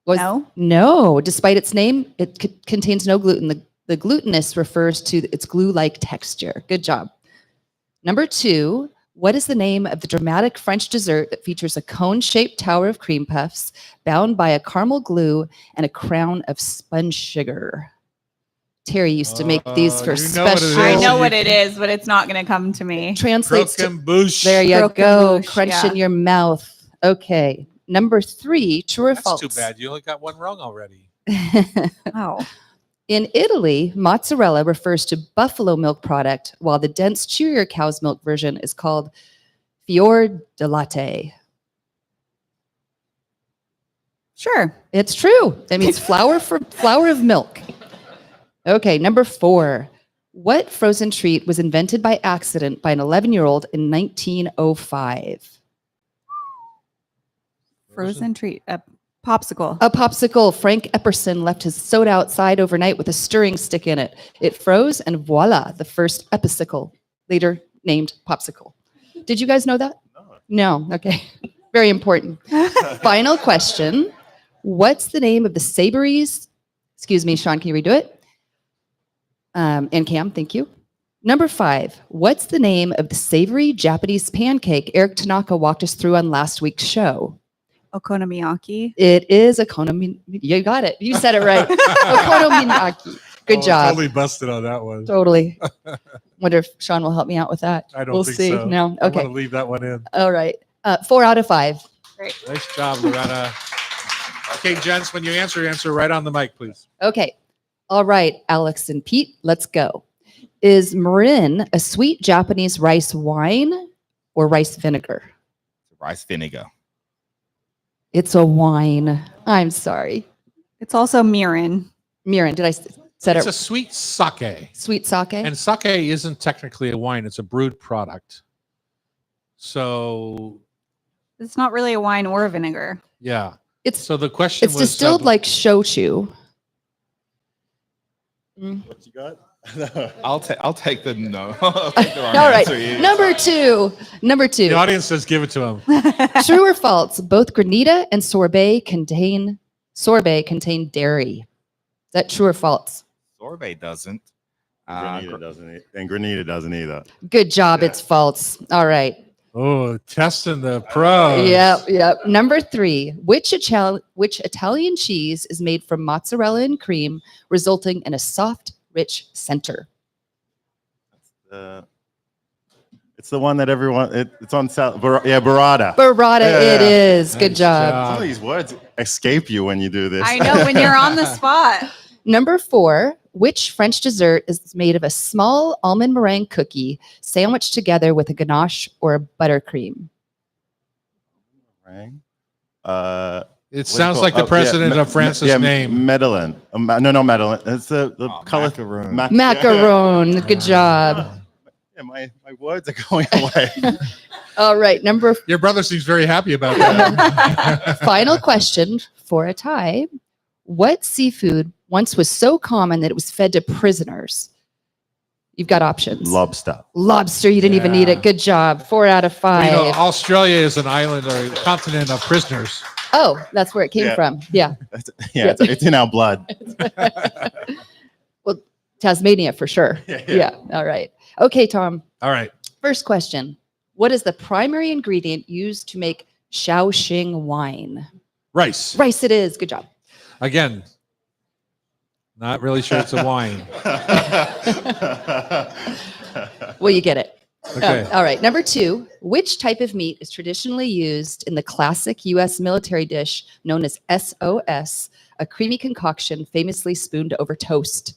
No. No. Despite its name, it contains no gluten. The glutinous refers to its glue-like texture. Good job. Number 2, what is the name of the dramatic French dessert that features a cone-shaped tower of cream puffs bound by a caramel glue and a crown of sponge sugar? Terry used to make these for you know what it special. is. I Yes, know you what it is, but it's not going to come to me. Translates to Croquembouche. there you go. Croquembouche, Crunch yeah. in your mouth. Okay. Number 3, true or That's false? too bad. You only got one wrong already. Oh. In Italy, mozzarella refers to buffalo milk product, while the dense, chewier cow's milk version is called fior di latte. Sure. It's true. That means flour of milk. Okay, number 4. What frozen treat was invented by accident by an 11-year-old in 1905? Frozen treat. A popsicle. A popsicle. Frank Epperson left his soda outside overnight with a stirring stick in it. It froze, and voila, the first epicicle, later named popsicle. Did you guys know that? No. Okay. Very important. Final question. What's the name of the Savories? Excuse me, Sean, can you redo it? And Cam, thank you. Number 5. What's the name of the savory Japanese pancake Eric Tanaka walked us through on last week's show? Okonomiyaki. It is okonomiyaki. You got it. You said it right. Okonomiyaki. Good job. Totally busted on that one. Totally. Wonder if Sean will help me out with that. I don't we'll think see. so. No. I'm Okay. going to leave that one in. All right. 4 out of 5. Nice job, Loretta. Okay, gents, when you answer right on the mic, please. Okay. All right, Alex and Pete, let's go. Is Marin a sweet Japanese rice wine or rice vinegar? Rice vinegar. It's a wine. I'm sorry. It's also mirin. Mirin, did I said It's it? a sweet sake. Sweet sake? And sake isn't technically a wine, it's a brewed product. So, It's not really a wine or a vinegar. yeah. It's So the question it's was distilled like shochu. What you got? I'll take the no. I'll take the wrong All right. answer here. Number 2. the audience says give it to him. True or false? Both granita and sorbet contain dairy. Is that true or false? Sorbet doesn't. Granita doesn't, and Granita doesn't either. Good job. It's false. All right. Oh, testing the pros. Yep. Number 3. Which Italian cheese is made from mozzarella and cream, resulting in a soft, rich center? It's the one that everyone. It's on South. Burrata. Burrata. Yeah. It is. Good Nice job. job. Some of these words escape you when you do this. I know when you're on the spot. Number 4. Which French dessert is made of a small almond meringue cookie sandwiched together with a ganache or a buttercream? Right? It sounds like the president of France's name. Medellin. No, Medellin. It's the color. macaron. Macaron. Good job. Yeah, my words are going away. All right. Number Your brother seems very happy about that. Final question for a tie. What seafood once was so common that it was fed to prisoners? You've got options. Lobster. Lobster. You didn't even need Yeah. it. Good job. 4 out of 5. You know, Australia is an island or a continent of prisoners. Oh, that's where it came Yeah. from. Yeah. It's in our blood. Well, Tasmania for sure. Yeah. All right. Okay, Tom. All right. First question. What is the primary ingredient used to make Shaoxing wine? Rice. Rice it is. Good job. Again, not really sure it's a wine. Well, you get it. Okay. All right. Number 2, which type of meat is traditionally used in the classic U.S. military dish known as SOS, a creamy concoction famously spooned over toast?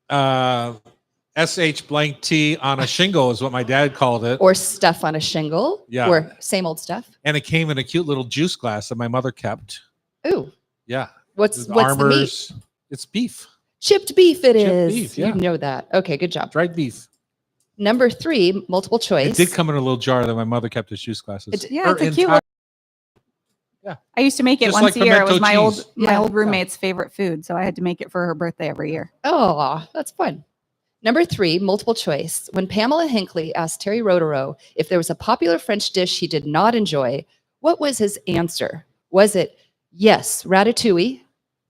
SH blank T on a shingle is what my dad called it. Or stuff on a shingle? Yeah. Or same old stuff? And it came in a cute little juice glass that my mother kept. Ooh. Yeah. What's the meat? It's beef. Chipped beef it Chipped is. beef, yeah. You know that. Okay, good job. Dried beef. Number 3, multiple choice. It did come in a little jar that my mother kept as juice glasses. Yeah, it's a cute entire- I used to make it Just once like a year. It was pimento cheese. my old Yeah. roommate's favorite food, so I had to make it for her birthday every year. Oh, that's fun. Number 3, multiple choice. When Pamela Hinckley asked Terry Rotero if there was a popular French dish he did not enjoy, what was his answer? Was it yes, ratatouille?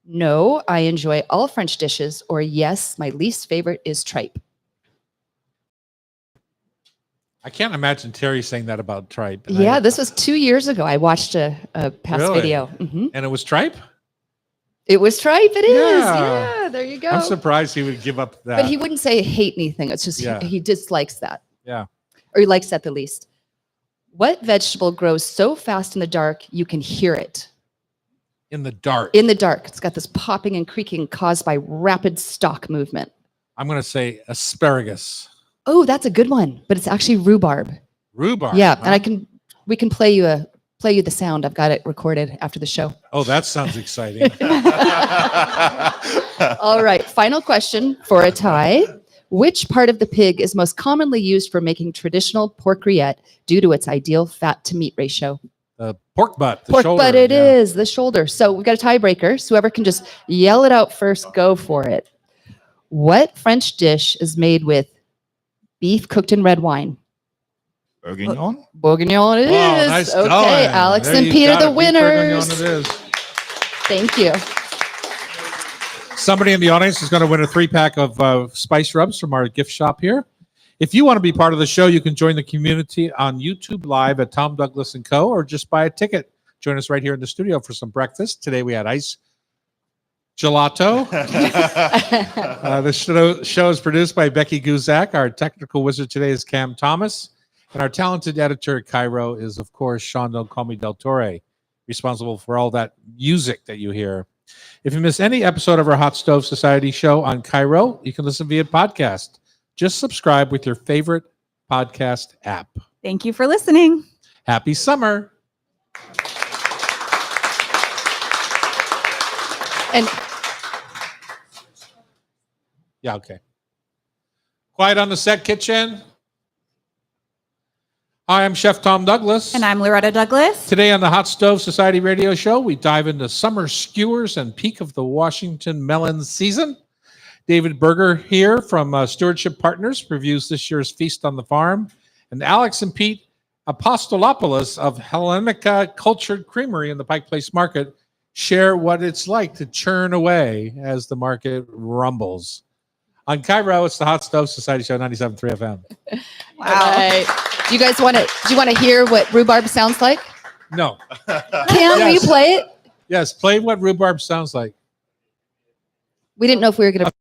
No, I enjoy all French dishes. Or yes, my least favorite is tripe. I can't imagine Terry saying that about tripe. And Yeah, this was 2 years ago. I watched a past Really? video. And it was tripe? It was tripe. It is. Yeah. Yeah, there you go. I'm surprised he would give up that. But he wouldn't say hate anything. It's just Yeah. he dislikes that. Yeah. Or he likes that the least. What vegetable grows so fast in the dark you can hear it? In the dark. In the dark. It's got this popping and creaking caused by rapid stalk movement. I'm going to say asparagus. Oh, that's a good one, but it's actually rhubarb. Rhubarb. Yeah, huh? and we can play you the sound. I've got it recorded after the show. Oh, that sounds exciting. All right, final question for a tie. Which part of the pig is most commonly used for making traditional pork rillette due to its ideal fat to meat ratio? The pork butt. The Pork shoulder. butt it yeah. is, the shoulder. So we've got a tiebreaker. So whoever can just yell it out first, go for it. What French dish is made with beef cooked in red wine? Bourguignon? Bourguignon it is. Wow, nice Okay, going. Alex There and you Pete are got the it. Beef bourguignon winners. it is. Thank you. Somebody in the audience is going to win a 3-pack of spice rubs from our gift shop here. If you want to be part of the show, you can join the community on YouTube Live at Tom Douglas & Co. or just buy a ticket. Join us right here in the studio for some breakfast. Today we had ice gelato. The show is produced by Becky Guzak. Our technical wizard today is Cam Thomas. And our talented editor at Cairo is, of course, Sean Don't Call Me Del Torre, responsible for all that music that you hear. If you miss any episode of our Hot Stove Society show on Cairo, you can listen via podcast. Just subscribe with your favorite podcast app. Thank you for listening. Happy summer. And Yeah, okay. Quiet on the set, kitchen. Hi, I'm Chef Tom Douglas. And I'm Loretta Douglas. Today on the Hot Stove Society radio show, we dive into summer skewers and peak of the Washington melon season. David Berger here from Stewardship Partners reviews this year's Feast on the Farm. And Alex and Pete Apostolopoulos of Helenica Cultured Creamery in the Pike Place Market share what it's like to churn away as the market rumbles. On Cairo, it's the Hot Stove Society Show, 97.3 FM. Wow. all right. Do you want to hear what rhubarb sounds like? No. Cam, will you Yes. play it? Yes, play what rhubarb sounds like. We didn't know if we were going to